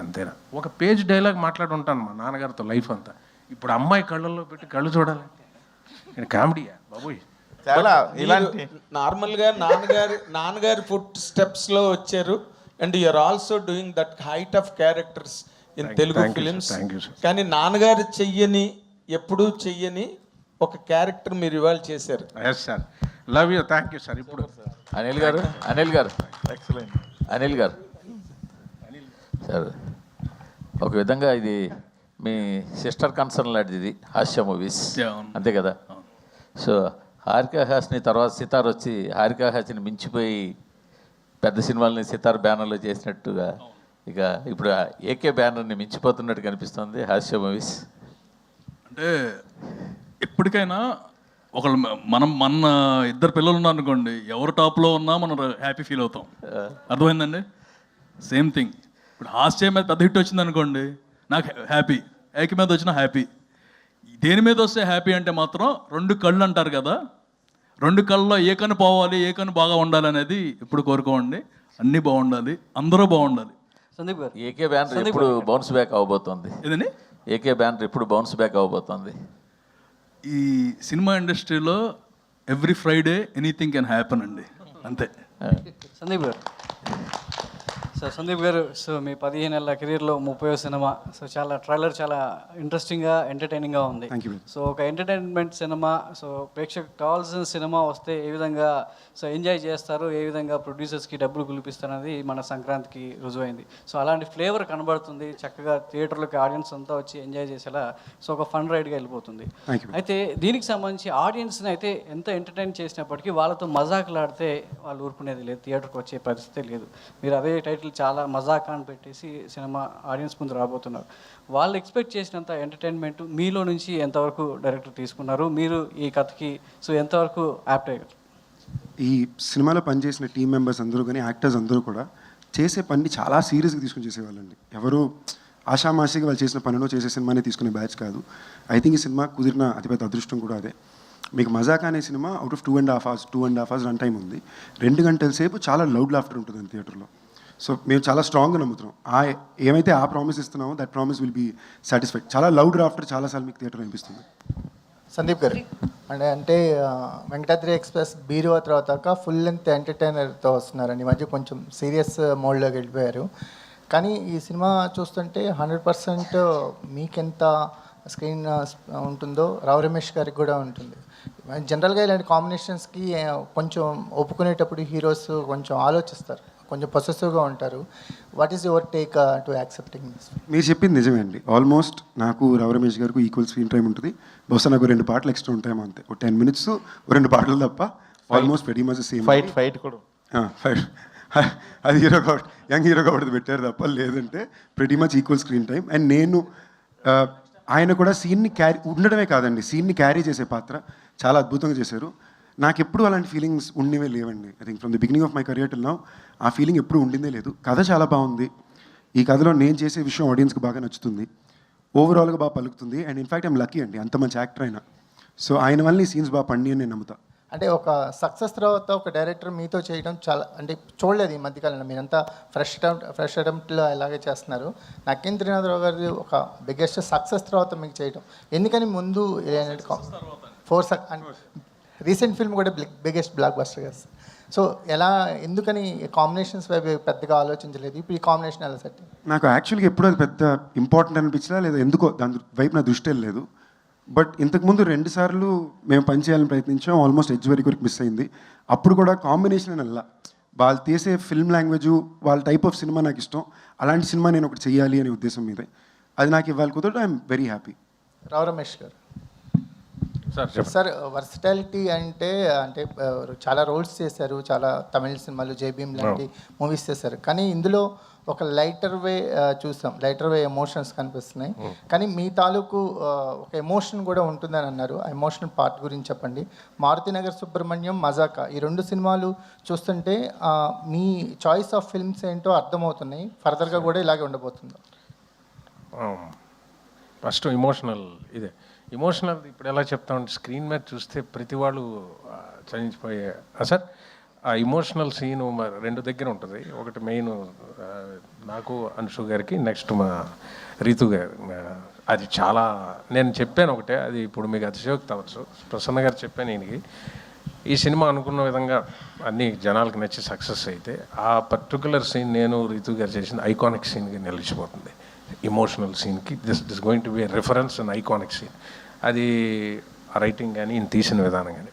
G: అంతేనా, ఒక పేజ్ డైలాగ్ మాట్లాడి ఉంటాను మా నాన్నగారితో లైఫ్ అంతా. ఇప్పుడు అమ్మాయి కళ్ళల్లో పెట్టి కళ్ళు చూడాలంటే కామెడీయా బాబోయ్.
E: చాలా ఇలాంటి
I: నార్మల్గా నాన్నగారి ఫుట్ స్టెప్స్లో వచ్చారు. And you are also doing that height of characters in Telugu films. కానీ నాన్నగారు ఎప్పుడూ చెయ్యని ఒక క్యారెక్టర్ మీరు ఇవాళ చేశారు.
G: Yes sir, love you, thank you sir. ఇప్పుడు
A: అనిల్ గారు ఎక్సలెంట్. అనిల్ గారు సార్, ఒక విధంగా ఇది మీ సిస్టర్ కన్సర్న్ లాంటిది, ఇది హాస్య మూవీస్ అంతే కదా. సో హారికా హాస్ని తర్వాత సితార్ వచ్చి హారికా హాస్ని మించిపోయి పెద్ద సినిమాలని సితార్ బ్యానర్లో చేసినట్టుగా ఇక ఇప్పుడు ఏకే బ్యానర్ని మించిపోతున్నట్టు కనిపిస్తుంది హాస్య మూవీస్.
C: అంటే ఎప్పటికైనా ఒకళ్ళు మన ఇద్దరు పిల్లలు ఉన్నారు అనుకోండి, ఎవరు టాప్లో ఉన్నా మనం హ్యాపీ ఫీల్ అవుతాం. అర్థమైందండి? Same thing. ఇప్పుడు హాస్యం మీద పెద్ద హిట్ వచ్చింది అనుకోండి, నాకు హ్యాపీ. ఏక మీద వచ్చినా హ్యాపీ. దేని మీద వస్తే హ్యాపీ అంటే మాత్రం 2 కళ్ళు అంటారు కదా, 2 కళ్ళలో ఏ కన్ను పోవాలి, ఏ కన్ను బాగా ఉండాలి అనేది ఇప్పుడు కోరుకోండి. అన్నీ బాగుండాలి, అందరూ బాగుండాలి.
J: సందీప్ గారు,
A: ఏకే బ్యానర్ ఎప్పుడు బౌన్స్ బ్యాక్ అవబోతోంది?
C: ఏదండి?
A: ఏకే బ్యానర్ ఎప్పుడు బౌన్స్ బ్యాక్ అవబోతోంది?
C: ఈ సినిమా ఇండస్ట్రీలో every Friday anything can happen అండి, అంతే.
J: సందీప్ గారు, సందీప్ గారు, సో మీ 15 ఏళ్ళ కెరీర్లో 30వ సినిమా. సో ట్రైలర్ చాలా ఇంట్రెస్టింగ్గా, ఎంటర్టైనింగ్గా ఉంది. సో ఒక ఎంటర్టైన్మెంట్ సినిమా, సో ప్రేక్షకు కావాల్సిన సినిమా వస్తే ఏ విధంగా ఎంజాయ్ చేస్తారు, ఏ విధంగా ప్రొడ్యూసర్స్కి డబ్బులు గులిపిస్తారు అనేది మన సంక్రాంతికి రుజువైంది. సో అలాంటి ఫ్లేవర్ కనబడుతుంది, చక్కగా థియేటర్లోకి ఆడియన్స్ అంతా వచ్చి ఎంజాయ్ చేసేలా సో ఒక ఫన్ రైడ్గా వెళ్ళిపోతుంది. అయితే దీనికి సంబంధించి ఆడియన్స్ని అయితే ఎంత ఎంటర్టైన్ చేసినప్పటికీ వాళ్ళతో మజాకులాడితే వాళ్ళు ఊరుకునేది లేదు, థియేటర్కి వచ్చే పరిస్థితే లేదు. మీరు అదే టైటిల్ చాలా మజాకా అని పెట్టేసి సినిమా ఆడియన్స్ ముందు రాబోతున్నారు. వాళ్ళు ఎక్స్పెక్ట్ చేసినంత ఎంటర్టైన్మెంట్ మీలో నుంచి ఎంతవరకు డైరెక్టర్ తీసుకున్నారు, మీరు ఈ కథకి సో ఎంతవరకు యాప్ట్ అయ్యారు?
H: ఈ సినిమాలో పనిచేసిన టీం మెంబర్స్ అందరూ కానీ యాక్టర్స్ అందరూ కూడా చేసే పని చాలా సీరియస్గా తీసుకుని చేసేవాళ్ళండి. ఎవరు ఆషామాషిగా వాళ్ళు చేసిన పనిలో చేసే సినిమానే తీసుకునే బ్యాచ్ కాదు. ఐ థింక్ ఈ సినిమా కుదిరిన అతిపెద్ద అదృష్టం కూడా అదే. మీకు మజాకా అనే cinema out of 2.5 hours run time ఉంది. 2 గంటల సేపు చాలా లౌడ్ లాఫ్టర్ ఉంటుంది థియేటర్లో. సో మేము చాలా స్ట్రాంగ్గా నమ్ముతున్నాం, ఏమైతే ఆ ప్రామిస్ ఇస్తున్నామో that promise will be satisfied. చాలా లౌడ్ లాఫ్టర్ చాలాసార్లు మీకు థియేటర్లో అనిపిస్తుంది.
K: సందీప్ గారు, అంటే వెంకటాద్రి ఎక్స్ప్రెస్ బీరువా తర్వాత ఫుల్ లెంత్ ఎంటర్టైనర్తో వస్తున్నారండి. ఈ మధ్య కొంచెం సీరియస్ మోడ్లోకి వెళ్ళిపోయారు. కానీ ఈ సినిమా చూస్తుంటే 100% మీకెంత స్క్రీన్ ఉంటుందో రావు రమేష్ గారికి కూడా ఉంటుంది. జనరల్గా ఇలాంటి కాంబినేషన్స్కి కొంచెం ఒప్పుకునేటప్పుడు హీరోస్ కొంచెం ఆలోచిస్తారు, కొంచెం పొసెసివ్గా ఉంటారు. What is your take to accepting this?
H: మీరు చెప్పింది నిజమే అండి. ఆల్మోస్ట్ నాకు రావు రమేష్ గారికి ఈక్వల్ స్క్రీన్ టైం ఉంటుంది. బహుశా నాకు 2 పాటలు ఎక్స్ట్రా ఉంటాయేమో, అంతే. ఒక 10 minutes 2 పాటలు తప్ప almost very much same.
E: Fight కూడా
H: ఫైట్ అది హీరో కాబట్టి, యంగ్ హీరో కాబట్టి పెట్టారు తప్ప, లేదంటే pretty much equal screen time. And నేను ఆయన కూడా సీన్ని క్యారీ ఉండడమే కాదండి, సీన్ని క్యారీ చేసే పాత్ర చాలా అద్భుతంగా చేశారు. నాకు ఎప్పుడు అలాంటి ఫీలింగ్స్ ఉండేవే లేవండి. I think from the beginning of my career till now ఆ ఫీలింగ్ ఎప్పుడు ఉండిందే లేదు. కథ చాలా బాగుంది. ఈ కథలో నేను చేసే విషయం ఆడియన్స్కి బాగా నచ్చుతుంది, ఓవరాల్గా బాగా పలుకుతుంది. అండ్ ఇన్ఫ్యాక్ట్ ఐమ్ లక్కీ అండి, అంత మంచి యాక్టర్ అయినా. సో ఆయన వల్ల ఈ సీన్స్ బాగా పండి అని నేను నమ్ముతా.
K: అంటే ఒక సక్సెస్ తర్వాత ఒక డైరెక్టర్ మీతో చేయడం చాలా, అంటే చూడలేదు ఈ మధ్యకాలంలో. మీరంతా ఫ్రెష్ అటెంప్ట్లో అలాగే చేస్తున్నారు. నక్కిన త్రినాథరావు గారి ఒక బిగ్గెస్ట్ సక్సెస్ తర్వాత మీకు చేయడం ఎందుకని? ముందు రీసెంట్ ఫిల్మ్ కూడా బిగ్గెస్ట్ బ్లాక్ బస్టర్ కదా. సో ఎందుకని కాంబినేషన్స్ వైపు పెద్దగా ఆలోచించలేదు? ఇప్పుడు ఈ కాంబినేషన్ ఎలా సెట్?
H: నాకు యాక్చువల్గా ఎప్పుడు అది పెద్ద ఇంపార్టెంట్ అనిపించలా, లేదా ఎందుకో దాని వైపు నా దృష్టి వెళ్ళలేదు. బట్ ఇంతకుముందు 2 సార్లు మేము పనిచేయాలని ప్రయత్నించాం, ఆల్మోస్ట్ ఎడ్జ్ వరకు మిస్ అయింది. అప్పుడు కూడా కాంబినేషన్ అని అలా వాళ్ళు తీసే ఫిల్మ్ లాంగ్వేజ్, వాళ్ళ టైప్ ఆఫ్ సినిమా నాకు ఇష్టం. అలాంటి సినిమా నేను ఒకటి చెయ్యాలి అనే ఉద్దేశం మీదే. అది నాకు ఇవ్వాలి కుదరదు. I'm very happy.
K: Rao Ramesh garu
G: sir,
K: versatility అంటే చాలా రోల్స్ చేశారు, చాలా తమిళ సినిమాలు, జైభీమ్ లాంటి మూవీస్ చేశారు. కానీ ఇందులో ఒక లైటర్ వే చూసాం, లైటర్ వే ఎమోషన్స్ కనిపిస్తున్నాయి. కానీ మీ తాలూకు ఒక ఎమోషన్ కూడా ఉంటుందని అన్నారు. ఆ ఎమోషనల్ పార్ట్ గురించి చెప్పండి. మారుతినగర్ సుబ్రహ్మణ్యం, మజాకా, ఈ 2 సినిమాలు చూస్తుంటే మీ చాయిస్ ఆఫ్ ఫిల్మ్స్ ఏంటో అర్థమవుతున్నాయి. ఫర్దర్గా కూడా ఇలాగే ఉండబోతుందా?
G: ఫస్ట్ ఇమోషనల్ ఇమోషనల్ ఇప్పుడు ఎలా చెప్తామంటే, స్క్రీన్ మీద చూస్తే ప్రతి వాళ్ళు చలించిపోయే సార్ ఆ ఇమోషనల్ సీను 2 దగ్గర ఉంటుంది. ఒకటి మెయిన్ నాకు, అనుషు గారికి, నెక్స్ట్ మా రీతు గారు. అది చాలా నేను చెప్పాను ఒకటే, అది ఇప్పుడు మీకు అతిశయోక్తి అవ్వచ్చు. ప్రసన్న గారు చెప్పాను ఈయనకి, ఈ సినిమా అనుకున్న విధంగా అన్ని జనాలకు నచ్చి సక్సెస్ అయితే ఆ పర్టికులర్ సీన్ నేను రీతు గారు చేసిన ఐకానిక్ సీన్కి నిలిచిపోతుంది. ఇమోషనల్ సీన్కి this going to be reference and iconic scene. అది రైటింగ్ కానీ ఈయన తీసిన విధానం కానీ.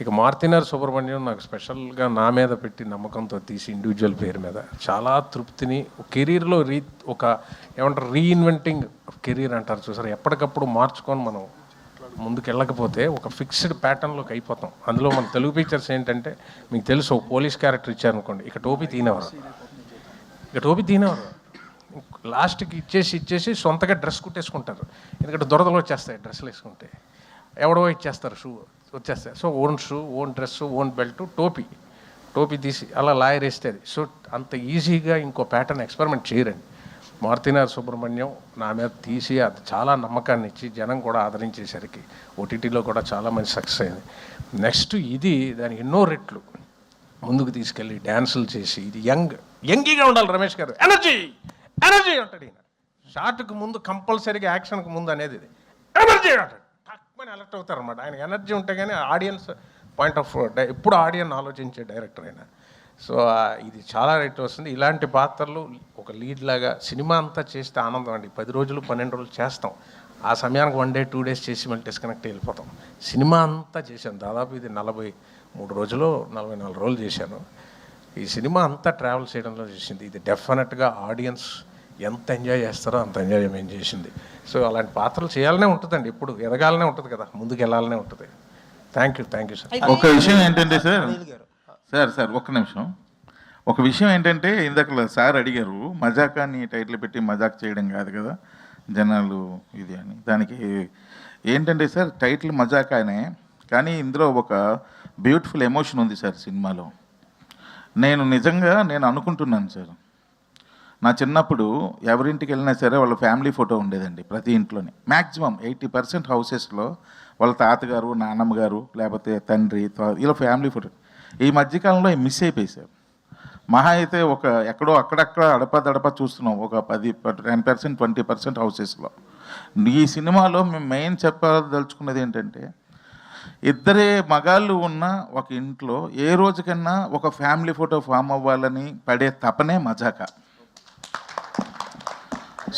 G: ఇక మారుతినగర్ సుబ్రహ్మణ్యం నాకు స్పెషల్గా నా మీద పెట్టి నమ్మకంతో తీసి ఇండివిజువల్ పేరు మీద చాలా తృప్తిని, కెరీర్లో ఒక ఏమంటారు రీఇన్వెంటింగ్ కెరీర్ అంటారు చూసారు, ఎప్పటికప్పుడు మార్చుకొని మనం ముందుకు వెళ్ళకపోతే ఒక ఫిక్స్డ్ ప్యాటర్న్లోకి అయిపోతాం. అందులో మన తెలుగు పిక్చర్స్ ఏంటంటే మీకు తెలుసు, పోలీస్ క్యారెక్టర్ ఇచ్చారనుకోండి, ఇక టోపీ తీనేవారు, లాస్ట్కి ఇచ్చేసి సొంతగా డ్రెస్ కుట్టేసుకుంటారు. ఎందుకంటే దురదలు వచ్చేస్తాయి డ్రెస్సులు వేసుకుంటే. ఎవడో ఇచ్చేస్తారు షూ వచ్చేస్తాయి. So own shoe, own dress, own belt, టోపీ తీసి అలా లాయర్ వేస్తుంది. సో అంత ఈజీగా ఇంకో ప్యాటర్న్ ఎక్స్పెరిమెంట్ చేయరండి. మారుతినగర్ సుబ్రహ్మణ్యం నా మీద తీసి అది చాలా నమ్మకాన్ని ఇచ్చి జనం కూడా ఆదరించేసరికి ఓటీటీలో కూడా చాలా మంచి సక్సెస్ అయింది. నెక్స్ట్ ఇది దాని ఎన్నో రెట్లు ముందుకు తీసుకెళ్ళి డ్యాన్సులు చేసి ఇది యంగీగా ఉండాలి రమేష్ గారు. ఎనర్జీ అంటాడు ఈయన. షార్ట్కి ముందు కంపల్సరీగా యాక్షన్కి ముందు అనేది ఇది ఎనర్జీ అంటాడు. తక్కువని అలర్ట్ అవుతారు అనమాట. ఆయన ఎనర్జీ ఉంటే కానీ ఆడియన్స్ పాయింట్ ఆఫ్ ఎప్పుడు ఆడియన్స్ ఆలోచించే డైరెక్టర్ అయినా. సో ఇది చాలా రైట్ వస్తుంది. ఇలాంటి పాత్రలు ఒక లీడ్ లాగా సినిమా అంతా చేస్తే ఆనందం అండి. 10 రోజులు 12 రోజులు చేస్తాం, ఆ సమయానికి 1 డే 2 డేస్ చేసి మళ్ళీ డిస్కనెక్ట్ వెళ్ళిపోతాం. సినిమా అంతా చేశాను, దాదాపు ఇది 43 రోజులు 44 రోజులు చేశాను. ఈ సినిమా అంతా ట్రావెల్ చేయడంలో చేసింది. ఇది డెఫినెట్గా ఆడియన్స్ ఎంత ఎంజాయ్ చేస్తారో అంత ఎంజాయ్మెంట్ చేసింది. సో అలాంటి పాత్రలు చేయాలనే ఉంటుందండి, ఎప్పుడు ఎదగాలనే ఉంటుంది కదా, ముందుకు వెళ్ళాలనే ఉంటుంది. Thank you sir.
E: ఒక విషయం ఏంటంటే సార్ ఒక్క నిమిషం. ఒక విషయం ఏంటంటే ఇందాక సార్ అడిగారు మజాకాని టైటిల్ పెట్టి మజాక్ చేయడం కాదు కదా జనాలు ఇది అని. దానికి ఏంటంటే సార్ టైటిల్ మజాకానే, కానీ ఇందులో ఒక బ్యూటిఫుల్ ఎమోషన్ ఉంది సార్ సినిమాలో. నేను అనుకుంటున్నాను సారు, నా చిన్నప్పుడు ఎవరింటికి వెళ్ళినా సరే వాళ్ళ ఫ్యామిలీ ఫోటో ఉండేదండి ప్రతి ఇంట్లోనే. మ్యాక్సిమం 80% హౌసెస్లో వాళ్ళ తాతగారు, నాన్నమ్మ గారు, లేకపోతే తండ్రి, ఇలా ఫ్యామిలీ ఫోటో. ఈ మధ్యకాలంలో మిస్ అయిపోయి సార్. మహా అయితే ఒక ఎక్కడో అక్కడక్కడ అడప చూస్తున్నాం, ఒక 10% 20% హౌసెస్లో. ఈ సినిమాలో మేము మెయిన్ చెప్పదలుచుకున్నది ఏంటంటే, ఇద్దరే మగాళ్ళు ఉన్న ఒక ఇంట్లో ఏ రోజుకన్నా ఒక ఫ్యామిలీ ఫోటో ఫామ్ అవ్వాలని పడే తపనే మజాక.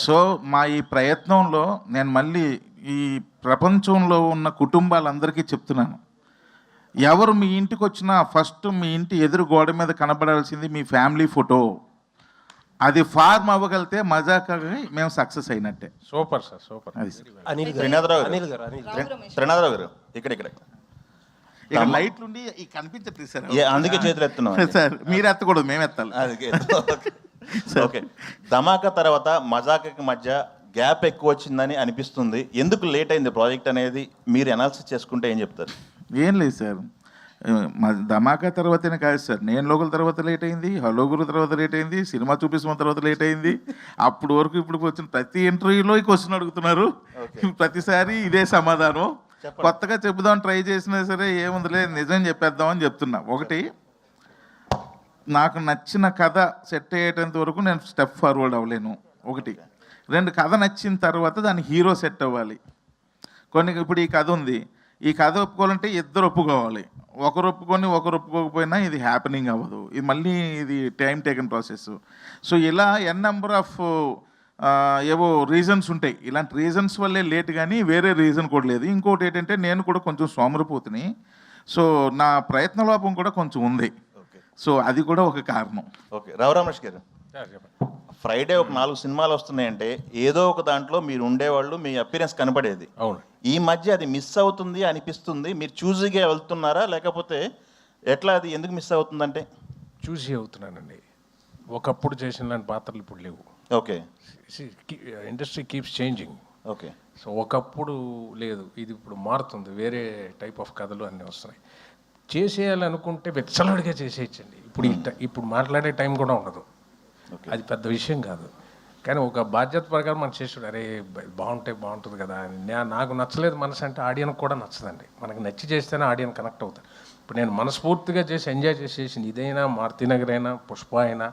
E: సో మా ఈ ప్రయత్నంలో నేను మళ్ళీ ఈ ప్రపంచంలో ఉన్న కుటుంబాలందరికీ చెప్తున్నాను, ఎవరు మీ ఇంటికి వచ్చినా ఫస్ట్ మీ ఇంటి ఎదురు గోడ మీద కనబడాల్సింది మీ ఫ్యామిలీ ఫోటో. అది ఫార్మ్ అవ్వగలిగితే మజాకని మేము సక్సెస్ అయినట్టే.
G: Super sir, super.
E: అది సార్.
L: త్రినాథరావు గారు ఇక్కడ
E: లైట్లు ఉండి కనిపించట్లేదు సార్,
L: అందుకే చేతులు ఎత్తున్నాం
E: సార్. మీరు ఎత్తకూడదు, మేము ఎత్తాలి.
L: ఓకే, ధమాకా తర్వాత మజాకాకి మధ్య గ్యాప్ ఎక్కువ వచ్చిందని అనిపిస్తుంది. ఎందుకు లేట్ అయింది ప్రాజెక్ట్ అనేది మీరు అనాలిసిస్ చేసుకుంటే ఏం చెప్తారు?
E: ఏం లేదు సార్, ధమాకా తర్వాతనే కాదు సార్. నేను లోకల్ తర్వాత లేట్ అయింది, హలో గురు తర్వాత లేట్ అయింది, సినిమా చూపిస్తున్న తర్వాత లేట్ అయింది. అప్పుడు వరకు ఇప్పుడు వచ్చిన ప్రతి ఇంటర్వ్యూలో ఈ క్వశ్చన్ అడుగుతున్నారు, ప్రతిసారి ఇదే సమాధానం. కొత్తగా చెబుదాం ట్రై చేసినా సరే ఏముందిలే నిజం చెప్పేద్దామని చెప్తున్నా. ఒకటి, నాకు నచ్చిన కథ సెట్ అయ్యేటంత వరకు నేను స్టెప్ ఫార్వర్డ్ అవ్వలేను. ఒకటి. 2, కథ నచ్చిన తర్వాత దాని హీరో సెట్ అవ్వాలి. ఇప్పుడు ఈ కథ ఉంది, ఈ కథ ఒప్పుకోవాలంటే ఇద్దరు ఒప్పుకోవాలి. ఒకరు ఒప్పుకొని ఒకరు ఒప్పుకోకపోయినా ఇది హ్యాపెనింగ్ అవ్వదు. ఇది మళ్ళీ ఇది టైం టేకన్ ప్రాసెస్. సో ఇలా నెంబర్ ఆఫ్ ఏవో రీజన్స్ ఉంటాయి. ఇలాంటి రీజన్స్ వల్లే లేట్, కానీ వేరే రీజన్ కూడా లేదు. ఇంకోటి ఏంటంటే నేను కూడా కొంచెం సోమరిపోతుని, సో నా ప్రయత్న లోపం కూడా కొంచెం ఉంది. సో అది కూడా ఒక కారణం.
L: ఓకే, రమేష్ గారు, ఫ్రైడే ఒక 4 సినిమాలు వస్తున్నాయంటే ఏదో ఒక దాంట్లో మీరు ఉండేవాళ్ళు, మీ అపిరెన్స్ కనపడేది.
G: అవును.
L: ఈ మధ్య అది మిస్ అవుతుంది అనిపిస్తుంది. మీరు చూజీగా వెళ్తున్నారా, లేకపోతే ఎట్లా, అది ఎందుకు మిస్ అవుతుందంటే?
G: చూసి అవుతున్నానండి. ఒకప్పుడు చేసిన పాత్రలు ఇప్పుడు లేవు.
L: Okay,
G: industry keeps changing.
L: Okay.
G: So ఒకప్పుడు లేదు, ఇది ఇప్పుడు మారుతుంది. వేరే టైప్ ఆఫ్ కథలు అన్నీ వస్తున్నాయి. చేసేయాలనుకుంటే వెచ్చలడిగా చేసేయచ్చండి. ఇప్పుడు మాట్లాడే టైం కూడా ఉండదు. అది పెద్ద విషయం కాదు, కానీ ఒక బాధ్యత ప్రకారం మనం చేసాడు. అరే బాగుంటుంది కదా అని. నాకు నచ్చలేదు మనసు అంటే ఆడియన్కి కూడా నచ్చదండి. మనకు నచ్చి చేస్తేనే ఆడియన్ కనెక్ట్ అవుతారు. ఇప్పుడు నేను మనస్ఫూర్తిగా చేసి ఎంజాయ్ చేసేసింది ఇదైనా, మారుతినగర్ అయినా, పుష్ప అయినా,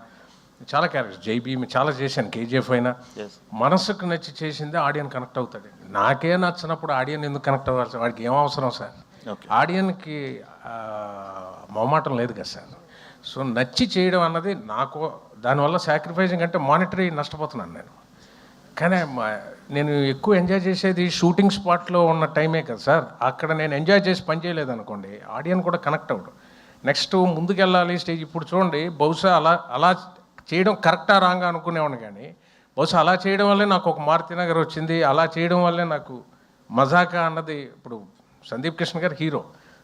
G: చాలా క్యారెక్టర్స్, జైబీ చాలా చేశాను, కేజీఎఫ్ అయినా. మనసుకు నచ్చి చేసిందే ఆడియన్ కనెక్ట్ అవుతాడు. నాకే నచ్చినప్పుడు ఆడియన్ ఎందుకు కనెక్ట్ అవ్వాలి? వాడికి ఏం అవసరం సార్? ఆడియన్కి మొహమాటం లేదు కదా సార్. సో నచ్చి చేయడం అన్నది నాకు, దానివల్ల సాక్రిఫైజింగ్ అంటే మానిటరీ నష్టపోతున్నాను నేను. కానీ నేను ఎక్కువ ఎంజాయ్ చేసేది షూటింగ్ స్పాట్లో ఉన్న టైమే కదా సార్. అక్కడ నేను ఎంజాయ్ చేసి పని చేయలేదు అనుకోండి, ఆడియన్ కూడా కనెక్ట్ అవ్వడు. నెక్స్ట్ ముందుకెళ్ళాలి స్టేజ్. ఇప్పుడు చూడండి, బహుశా అలా చేయడం కరెక్టా రాంగా అనుకునేవాడిని, కానీ బహుశా అలా చేయడం వల్లే నాకు ఒక మారుతినగర్ వచ్చింది. అలా చేయడం వల్లే నాకు మజాకా అన్నది. ఇప్పుడు సందీప్ కిషన్ గారు హీరో,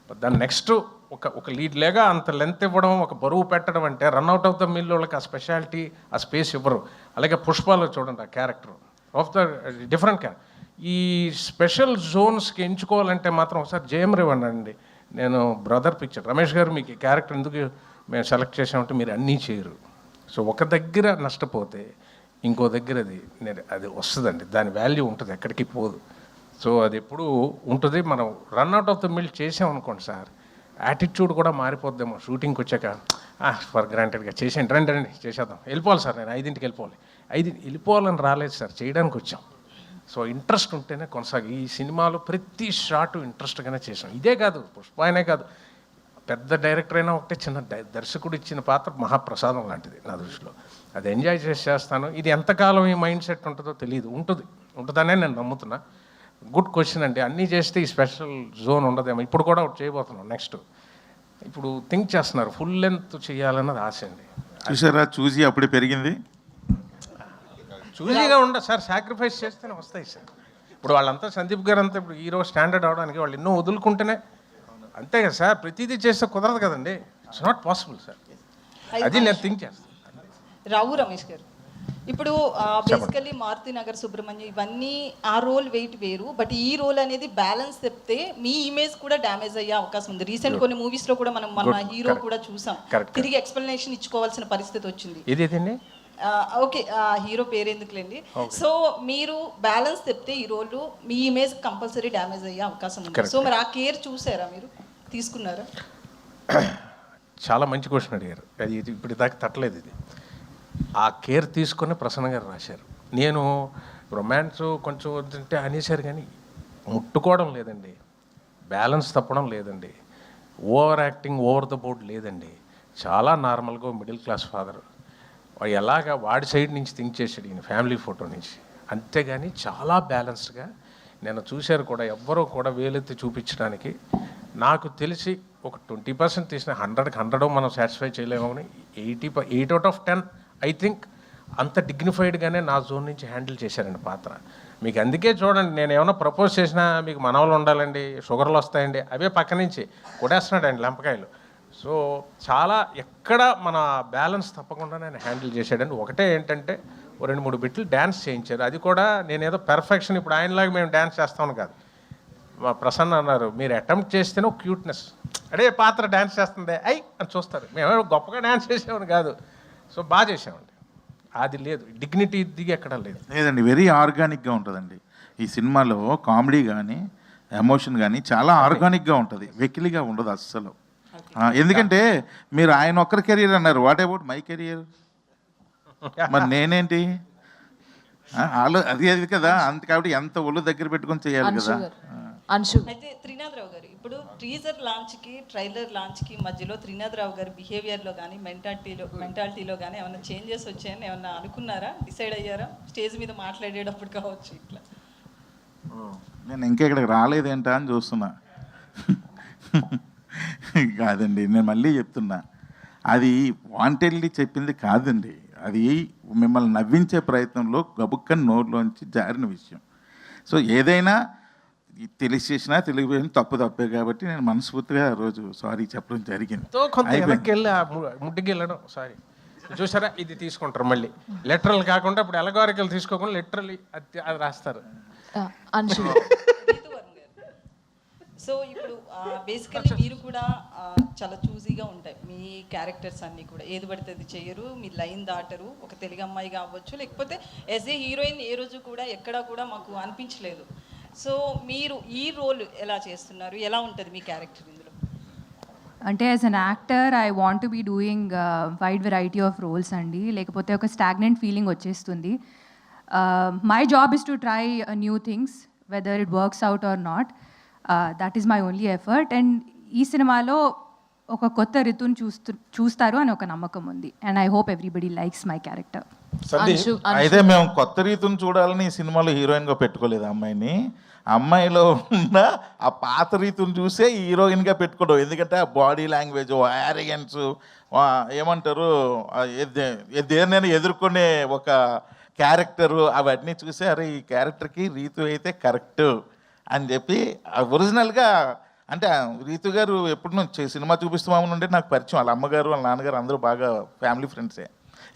G: దాని నెక్స్ట్ ఒక లీడ్ లేగా అంత లెంత్ ఇవ్వడం, ఒక బరువు పెట్టడం అంటే రన్అట్ ఆఫ్ ద మిల్ వాళ్ళకి ఆ స్పెషాలిటీ, ఆ స్పేస్ ఇవ్వరు. అలాగే పుష్పాలో చూడండి ఆ character of the different character. ఈ స్పెషల్ జోన్స్కి ఎంచుకోవాలంటే మాత్రం ఒకసారి జయం ఇవ్వండి. నేను బ్రదర్ పిక్చర్ రమేష్ గారు మీకు ఈ క్యారెక్టర్ ఎందుకు మేము సెలెక్ట్ చేసామంటే మీరు అన్నీ చేయరు. సో ఒక దగ్గర నష్టపోతే ఇంకో దగ్గర అది వస్తుందండి, దాని వాల్యూ ఉంటుంది, ఎక్కడికి పోదు. సో అది ఎప్పుడు ఉంటుంది. మనం రన్అట్ ఆఫ్ ద మిల్ చేసామనుకోండి సార్, యాటిట్యూడ్ కూడా మారిపోద్దేమో. షూటింగ్కి వచ్చాక ఫర్ గ్రాంటెడ్గా చేసేయండి, రండి చేసేద్దాం, వెళ్ళిపోవాలి సార్, నేను 5ంటికి వెళ్ళిపోవాలి. 5 వెళ్ళిపోవాలని రాలేదు సార్, చేయడానికి వచ్చాం. సో ఇంట్రెస్ట్ ఉంటేనే కొనసాగి ఈ సినిమాలో ప్రతి షాటు ఇంట్రెస్ట్గానే చేసాం. ఇదే కాదు, పుష్ప అయినే కాదు, పెద్ద డైరెక్టర్ అయినా ఒకటే, చిన్న దర్శకుడు ఇచ్చిన పాత్ర మహాప్రసాదం లాంటిది నా దృష్టిలో. అది ఎంజాయ్ చేస్తాను. ఇది ఎంతకాలం ఈ మైండ్ సెట్ ఉంటుందో తెలియదు, ఉంటుందనే నేను నమ్ముతున్నా. గుడ్ క్వశ్చన్ అండి. అన్నీ చేస్తే ఈ స్పెషల్ జోన్ ఉండదేమో. ఇప్పుడు కూడా ఒకటి చేయబోతున్నాం నెక్స్ట్. ఇప్పుడు థింక్ చేస్తున్నారు, ఫుల్ లెంత్ చేయాలన్నది ఆశ అండి.
E: చూసారా, చూసి అప్పుడే పెరిగింది.
G: చూజీగా ఉండదు సార్, సాక్రిఫైస్ చేస్తేనే వస్తాయి సార్. ఇప్పుడు వాళ్ళంతా సందీప్ గారు అంతా ఇప్పుడు హీరో స్టాండర్డ్ అవడానికి వాళ్ళు ఎన్నో వదులుకుంటేనే, అంతే కదా సార్, ప్రతిదీ చేస్తే కుదరదు కదండి. It's not possible sir. అది నేను థింక్ చేస్తాను.
M: రావు రమేష్ గారు, ఇప్పుడు బేసికల్లీ మారుతి నగర్ సుబ్రహ్మణ్యం ఇవన్నీ ఆ రోల్ వెయిట్ వేరు, బట్ ఈ రోల్ అనేది బ్యాలెన్స్ చెప్తే మీ ఇమేజ్ కూడా డ్యామేజ్ అయ్యే అవకాశం ఉంది. రీసెంట్ కొన్ని మూవీస్ లో కూడా మనం మన హీరో కూడా చూసాం, తిరిగి ఎక్స్ప్లెనేషన్ ఇచ్చుకోవాల్సిన పరిస్థితి వచ్చింది. ఓకే, హీరో పేరు ఎందుకులేండి. సో మీరు బ్యాలెన్స్ చెప్తే ఈ రోల్ మీ ఇమేజ్ కంపల్సరీ డ్యామేజ్ అయ్యే అవకాశం ఉంది. సో మరి ఆ కేర్ చూసారా, మీరు తీసుకున్నారా?
G: చాలా మంచి క్వశ్చన్ అడిగారు. అది ఇప్పుడు దాకా తట్టలేదు. ఇది ఆ కేర్ తీసుకొని ప్రసన్న గారు రాశారు. నేను రొమాన్స్ కొంచెం వద్దంటే అనేసారు, కానీ ముట్టుకోవడం లేదండి, బ్యాలెన్స్ తప్పడం లేదండి, over acting, over the board లేదండి. చాలా నార్మల్గా మిడిల్ క్లాస్ ఫాదర్ వాడు ఎలాగా వాడి సైడ్ నుంచి థింక్ చేసాడు ఈయన ఫ్యామిలీ ఫోటో నుంచి, అంతేగాని చాలా బ్యాలెన్స్డ్గా నేను చూశారు కూడా. ఎవ్వరూ కూడా వేలెత్తి చూపించడానికి నాకు తెలిసి ఒక 20% తీసిన 100కి 100 మనం సాటిస్ఫై చేయలేము, కానీ 8 out of 10 ఐ థింక్ అంత డిగ్నిఫైడ్గానే నా జోన్ నుంచి హ్యాండిల్ చేశారండి పాత్ర. మీకు అందుకే చూడండి, నేను ఏమైనా ప్రపోజ్ చేసినా మీకు మనవలు ఉండాలండి, షుగర్లు వస్తాయండి, అవే పక్క నుంచి కొట్టేస్తున్నాడండి లెంపకాయలు. సో చాలా ఎక్కడ మన బ్యాలెన్స్ తప్పకుండా నేను హ్యాండిల్ చేశాడండి. ఒకటే ఏంటంటే 2-3 బిట్లు డ్యాన్స్ చేయించారు. అది కూడా నేనేదో పెర్ఫెక్షన్, ఇప్పుడు ఆయనలాగా మేము డ్యాన్స్ చేస్తామని కాదు. మా ప్రసన్న అన్నారు, మీరు అటెంప్ట్ చేస్తేనే క్యూట్నెస్, అడే పాత్ర డ్యాన్స్ చేస్తుంది అని చూస్తారు, మేము గొప్పగా డ్యాన్స్ చేసామని కాదు. సో బాగా చేసామండి, అది లేదు, డిగ్నిటీ దిగి ఎక్కడ
E: లేదండి. వెరీ ఆర్గానిక్గా ఉంటుందండి ఈ సినిమాలో. కామెడీ కానీ ఎమోషన్ కానీ చాలా ఆర్గానిక్గా ఉంటుంది, వెకిలిగా ఉండదు అస్సలు. ఎందుకంటే మీరు ఆయన ఒక్కరి కెరీర్ అన్నారు, వాట్ అబౌట్ మై కెరియర్? మరి నేనేంటి? అది కదా, అంత కాబట్టి ఎంత ఒళ్ళు దగ్గర పెట్టుకొని చేయాలి కదా.
M: అయితే త్రినాథరావు గారు, ఇప్పుడు టీజర్ లాంచ్కి ట్రైలర్ లాంచ్కి మధ్యలో త్రినాథరావు గారి బిహేవియర్లో కానీ మెంటాలిటీలో కానీ ఏమైనా చేంజెస్ వచ్చాయని ఏమన్నా అనుకున్నారా, డిసైడ్ అయ్యారా? స్టేజ్ మీద మాట్లాడేటప్పుడు కావచ్చు ఇట్లా.
E: నేను ఇంకా ఇక్కడికి రాలేదేంటా అని చూస్తున్నా. కాదండి, నేను మళ్ళీ చెప్తున్నా, అది వాంటెడ్లీ చెప్పింది కాదండి, అది మిమ్మల్ని నవ్వించే ప్రయత్నంలో గబుక్కని నోరులోంచి జారిన విషయం. సో ఏదైనా తెలిసి చేసినా తెలియపోయినా తప్పే కాబట్టి నేను మనస్ఫూర్తిగా ఆ రోజు సారీ చెప్పడం జరిగింది.
G: ముడ్డికి వెళ్ళడం సారీ చూసారా, ఇది తీసుకుంటారు మళ్ళీ లెటరల్ కాకుండా, ఇప్పుడు ఎలగారికలు తీసుకోకుండా లిటరల్లీ అది రాస్తారు.
M: సో ఇప్పుడు బేసికలీ మీరు కూడా చాలా చూజీగా ఉంటాయి మీ క్యారెక్టర్స్ అన్నీ కూడా, ఏది పడితే అది చేయరు, మీ లైన్ దాటరు. ఒక తెలుగు అమ్మాయిగా అవ్వచ్చు, లేకపోతే యాజ్ ఏ హీరోయిన్ ఏ రోజు కూడా ఎక్కడా కూడా మాకు అనిపించలేదు. సో మీరు ఈ రోల్ ఎలా చేస్తున్నారు, ఎలా ఉంటుంది మీ క్యారెక్టర్ ఇందులో?
N: అంటే as an actor I want to be doing wide variety of roles అండి, లేకపోతే ఒక స్టాగ్నెంట్ ఫీలింగ్ వచ్చేస్తుంది. My job is to try new things, whether it works out or not. That is my only effort. And ఈ సినిమాలో ఒక కొత్త ఋతుని చూస్తారు అని ఒక నమ్మకం ఉంది. And I hope everybody likes my character.
E: అయితే మేము కొత్త రీతిని చూడాలని ఈ సినిమాలో హీరోయిన్గా పెట్టుకోలేదు అమ్మాయిని. అమ్మాయిలో ఉన్న ఆ పాత రీతిని చూసే హీరోయిన్గా పెట్టుకోవడం. ఎందుకంటే ఆ బాడీ లాంగ్వేజ్, యారగెన్స్, ఏమంటారు, దేన్నైనా ఎదుర్కొనే ఒక క్యారెక్టరు, అవన్నీ చూసి అరే ఈ క్యారెక్టర్కి రీతు అయితే కరెక్ట్ అని చెప్పి ఒరిజినల్గా అంటే రీతు గారు ఎప్పుడు నుంచి సినిమా చూపిస్తూ మామూలు ఉంటే నాకు పరిచయం, వాళ్ళ అమ్మగారు వాళ్ళ నాన్నగారు అందరూ బాగా ఫ్యామిలీ ఫ్రెండ్సే.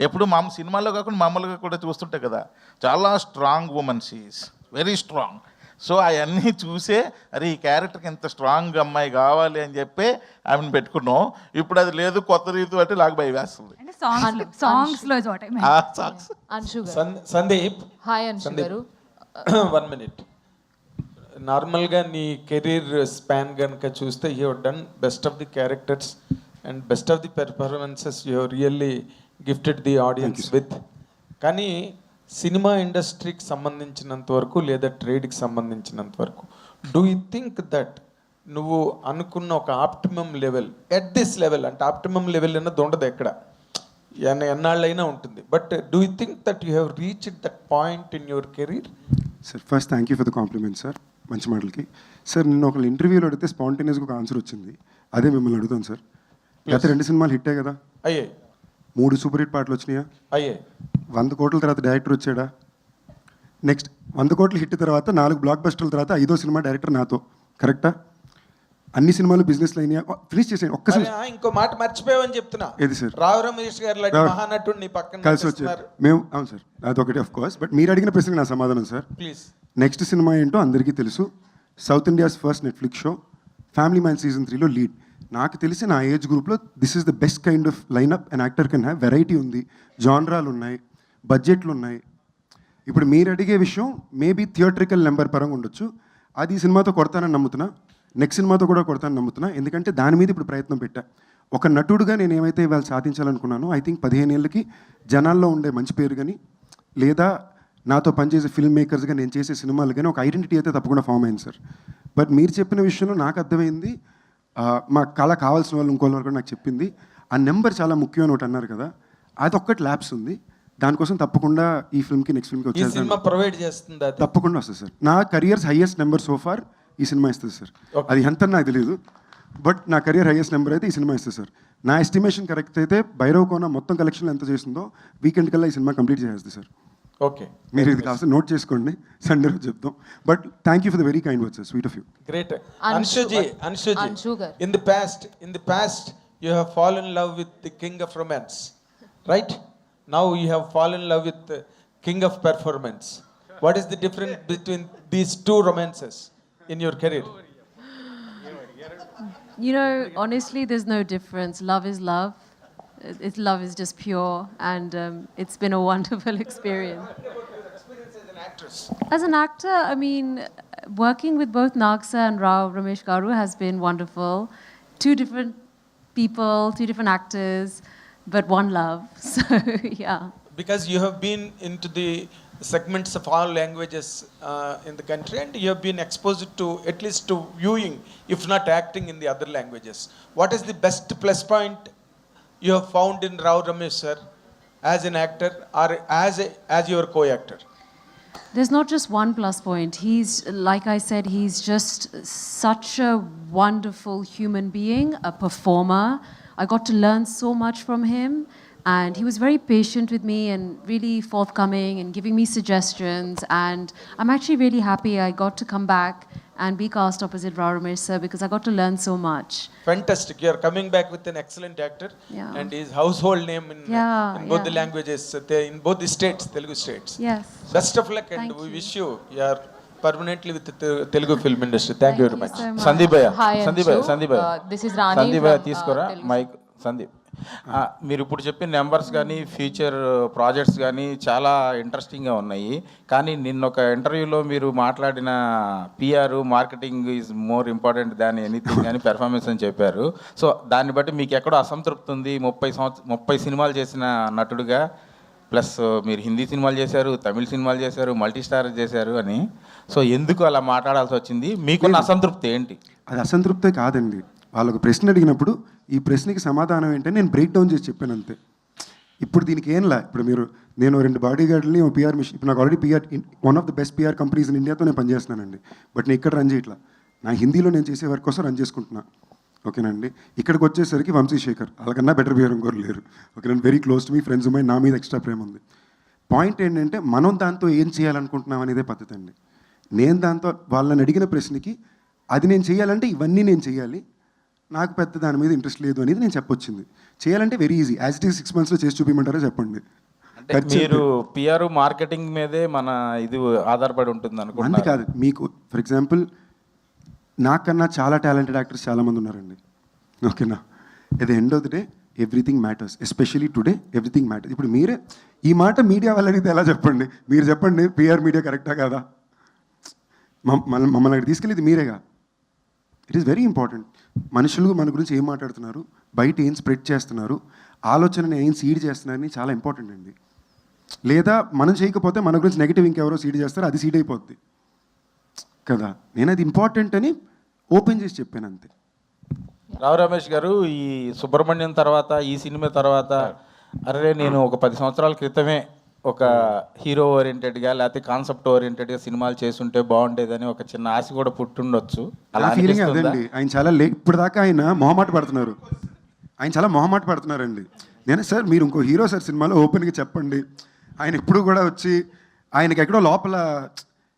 E: ఎప్పుడు సినిమాలో కాకుండా మామూలుగా కూడా చూస్తుంటే కదా, చాలా strong women, she is very strong. So అవన్నీ చూసే అరే ఈ క్యారెక్టర్కి ఇంత స్ట్రాంగ్ అమ్మాయి కావాలి అని చెప్పి ఆమెను పెట్టుకున్నాం. ఇప్పుడు అది లేదు, కొత్త రీతు అంటే నాకు భయం వేస్తుంది.
I: సందీప్,
O: హాయ్ అంశు గారు.
I: 1 minute. నార్మల్గా నీ కెరీర్ స్పాన్ కనుక చూస్తే you have done best of the characters and best of the performances you have really gifted the audience with. కానీ సినిమా ఇండస్ట్రీకి సంబంధించినంత వరకు లేదా ట్రేడ్కి సంబంధించినంత వరకు డూ యూ థింక్ దట్ నువ్వు అనుకున్న ఒక optimum level at this level, అంటే ఆప్టిమమ్ లెవెల్ అన్నది ఉండదు ఎక్కడ, ఎన్నాళ్ళైనా ఉంటుంది, but do you think that you have reached that point in your career?
H: Sir first thank you for the compliment sir, మంచి మాటలకి. సార్ నిన్న ఒక ఇంటర్వ్యూలో అడిగితే స్పాంటేనియస్గా ఒక ఆన్సర్ వచ్చింది, అదే మిమ్మల్ని అడుగుతాను సార్. గత 2 సినిమాలు హిట్టే కదా,
I: అయ్యాయి.
H: 3 సూపర్ హిట్ పాటలు వచ్చినాయా,
I: అయ్యాయి.
H: 100 కోట్ల తర్వాత డైరెక్టర్ వచ్చాడా, నెక్స్ట్ 100 కోట్ల హిట్ తర్వాత 4 బ్లాక్ బస్టర్ల తర్వాత 5వ సినిమా డైరెక్టర్ నాతో, కరెక్టా? అన్ని సినిమాలు బిజినెస్లు అయినాయా, ఫినిష్ చేసాను ఒక్కసారి.
I: ఇంకో మాట మర్చిపోయావని చెప్తున్నా.
H: ఏది సార్?
I: రావు రమేష్ గారు లాంటి మహానటుడు నీ పక్కన
H: కలిసి వచ్చారు మేము. అవును సార్, అదొకటి ఆఫ్ కోర్స్, బట్ మీరు అడిగిన ప్రశ్నకి నా సమాధానం సార్.
I: ప్లీజ్.
H: నెక్స్ట్ సినిమా ఏంటో అందరికీ తెలుసు, south India's first Netflix show family man season 3లో లీడ్. నాకు తెలిసి నా ఏజ్ గ్రూప్లో this is the best kind of lineup and actor can have. Variety ఉంది, జాన్రాలు ఉన్నాయి, బడ్జెట్లు ఉన్నాయి. ఇప్పుడు మీరు అడిగే విషయం మేబీ థియేట్రికల్ నెంబర్ పరంగా ఉండొచ్చు, అది ఈ సినిమాతో కొడతానని నమ్ముతున్నా, నెక్స్ట్ సినిమాతో కూడా కొడతానని నమ్ముతున్నా. ఎందుకంటే దాని మీద ఇప్పుడు ప్రయత్నం పెట్టా. ఒక నటుడుగా నేను ఏమైతే ఇవాళ సాధించాలనుకున్నానో ఐ థింక్ 15 ఏళ్ళకి జనాల్లో ఉండే మంచి పేరు కానీ, లేదా నాతో పనిచేసే ఫిల్మ్ మేకర్స్గా నేను చేసే సినిమాలు కానీ ఒక ఐడెంటిటీ అయితే తప్పకుండా ఫామ్ అయింది సార్. బట్ మీరు చెప్పిన విషయంలో నాకు అర్థమైంది, మా కళ కావాల్సిన వాళ్ళు ఇంకోళ్ళ వరకు నాకు చెప్పింది, ఆ నెంబర్ చాలా ముఖ్యం అని ఒకటి అన్నారు కదా, అది ఒక్కటి ల్యాబ్స్ ఉంది. దానికోసం తప్పకుండా ఈ ఫిల్మ్కి నెక్స్ట్ ఫిల్మ్కి వచ్చేసి
I: ప్రొవైడ్ చేస్తుంది,
H: తప్పకుండా వస్తుంది సార్. నా కెరియర్స్ హైయెస్ట్ నెంబర్ సోఫార్ ఈ సినిమా ఇస్తుంది సార్. అది ఎంత నాకు తెలియదు, బట్ నా కెరియర్ హైయెస్ట్ నెంబర్ అయితే ఈ సినిమా ఇస్తుంది సార్. నా ఎస్టిమేషన్ కరెక్ట్ అయితే భైరవ్ కోన మొత్తం కలెక్షన్లు ఎంత చేస్తుందో వీకెండ్ కల్లా ఈ సినిమా కంప్లీట్ చేసేస్తుంది సార్.
I: ఓకే,
H: మీరు ఇది కాస్త నోట్ చేసుకోండి, సండే రోజు చెప్తాం. But thank you for the very kind words, sweet of you.
I: Great. Anshuji, in the past you have fallen in love with the king of romance, right? Now you have fallen in love with the king of performance. What is the difference between these two romances in your career?
O: You know, honestly, there's no difference. Love is love. Love is just pure, and it's been a wonderful experience. As an actor, I mean, working with both Nagsa and Rao Ramesh Garu has been wonderful. 2 different people, 2 different actors, but one love. So, yeah.
I: Because you have been into the segments of all languages in the country, and you have been exposed to at least to viewing, if not acting, in the other languages. What is the best plus point you have found in Rao Ramesh sir as an actor or as your co-actor?
O: There's not just one plus point. He's, like I said, he's just such a wonderful human being, a performer. I got to learn so much from him, and he was very patient with me and really forthcoming and giving me suggestions. And I'm actually really happy I got to come back and be cast opposite Rao Ramesh sir because I got to learn so much.
I: Fantastic. You are coming back with an excellent actor,
O: Yeah.
I: and his household name in both the
O: yeah.
I: languages, in both the states, Telugu states.
O: Yes.
I: Best of luck, and
O: Thank
I: we
O: you.
I: wish you are permanently with the Telugu film industry. Thank you very much.
O: so much.
P: Sandeep భయ్య,
O: Hi,
P: Sandeep
O: Anshu.
P: భయ్య,
O: This is Rani
P: Sandeep భయ్య
O: from,
P: తీసుకోరా
O: Telugu.
P: Mic. Sandeep, మీరు ఇప్పుడు చెప్పిన numbers కానీ future projects కానీ చాలా ఇంట్రెస్టింగ్గా ఉన్నాయి. కానీ నిన్న ఒక ఇంటర్వ్యూలో మీరు మాట్లాడిన PR marketing is more important than anything అని పెర్ఫార్మెన్స్ అని చెప్పారు. సో దాన్ని బట్టి మీకు ఎక్కడో అసంతృప్తి ఉంది. 30 సినిమాలు చేసిన నటుడుగా, ప్లస్ మీరు హిందీ సినిమాలు చేశారు, తమిళ సినిమాలు చేశారు, మల్టీ స్టార్ చేశారు అని. సో ఎందుకు అలా మాట్లాడాల్సి వచ్చింది? మీకున్న అసంతృప్తి ఏంటి?
H: అది అసంతృప్తే కాదండి, వాళ్ళు ఒక ప్రశ్న అడిగినప్పుడు ఈ ప్రశ్నకి సమాధానం ఏంటంటే నేను బ్రేక్ డౌన్ చేసి చెప్పాను అంతే. ఇప్పుడు దీనికి ఏంలా, ఇప్పుడు నేను 2 బాడీ గార్డ్ని పిఆర్ మిషన్, ఇప్పుడు నాకు already PR one of the best PR companies in ఇండియాతో నేను పనిచేస్తున్నానండి. బట్ నేను ఇక్కడ రన్ చేయట్లా, నా హిందీలో నేను చేసే వర్క్ కోసం రన్ చేసుకుంటున్నా. ఓకేనండి, ఇక్కడికి వచ్చేసరికి వంశీశేఖర్ వాళ్ళకన్నా బెటర్ పిఆర్ ఇంకోరు లేరు. ఓకేనండి, very close to me, friends ఉన్నాయి, నా మీద ఎక్స్ట్రా ప్రేమ ఉంది. పాయింట్ ఏంటంటే మనం దాంతో ఏం చేయాలనుకుంటున్నాం అనేదే పద్ధతి అండి. నేను దాంతో వాళ్ళని అడిగిన ప్రశ్నకి అది నేను చేయాలంటే ఇవన్నీ నేను చేయాలి, నాకు పెద్ద దాని మీద ఇంట్రెస్ట్ లేదు అనేది నేను చెప్పొచ్చింది. చేయాలంటే very easy, as it is 6 monthsలో చేసి చూపించమంటారో చెప్పండి.
P: అంటే మీరు పిఆర్ మార్కెటింగ్ మీదే మన ఇది ఆధారపడి ఉంటుంది
H: అంతే
P: అనుకుంటున్నారు.
H: కాదు, మీకు ఫర్ ఎగ్జాంపుల్ నాకన్నా చాలా టాలెంటెడ్ యాక్టర్స్ చాలామంది ఉన్నారండి. ఓకేనా, at the end of the day everything matters, especially today everything matters. ఇప్పుడు మీరే ఈ మాట మీడియా వాళ్ళు అడిగితే ఎలా చెప్పండి? మీరు చెప్పండి, పిఆర్ మీడియా కరెక్టా కాదా? మమ్మల్ని అక్కడ తీసుకెళ్ళేది మీరేగా. It is very important. మనుషులు మన గురించి ఏం మాట్లాడుతున్నారు, బయట ఏం స్ప్రెడ్ చేస్తున్నారు, ఆలోచనని ఏం సీడ్ చేస్తున్నారని చాలా ఇంపార్టెంట్ అండి. లేదా మనం చేయకపోతే మన గురించి నెగిటివ్ ఇంకెవరో సీడ్ చేస్తారు, అది సీడ్ అయిపోద్ది కదా. నేను అది ఇంపార్టెంట్ అని ఓపెన్ చేసి చెప్పాను అంతే.
P: రావు రమేష్ గారు, ఈ సుబ్రహ్మణ్యం తర్వాత ఈ సినిమా తర్వాత అరే నేను ఒక 10 సంవత్సరాల క్రితమే ఒక హీరో ఓరియంటెడ్గా లేకపోతే కాన్సెప్ట్ ఓరియంటెడ్గా సినిమాలు చేస్తుంటే బాగుండేదని ఒక చిన్న ఆశ కూడా పుట్టుండొచ్చు. అలా
H: ఫీలింగ్ అదండి. ఆయన చాలా ఇప్పుడు దాకా ఆయన మొహమాట పడుతున్నారు, ఆయన చాలా మొహమాట పడుతున్నారండి. నేను సార్ మీరు ఇంకో హీరో సార్ సినిమాలో ఓపెన్గా చెప్పండి. ఆయన ఇప్పుడు కూడా వచ్చి ఆయనకి ఎక్కడో లోపల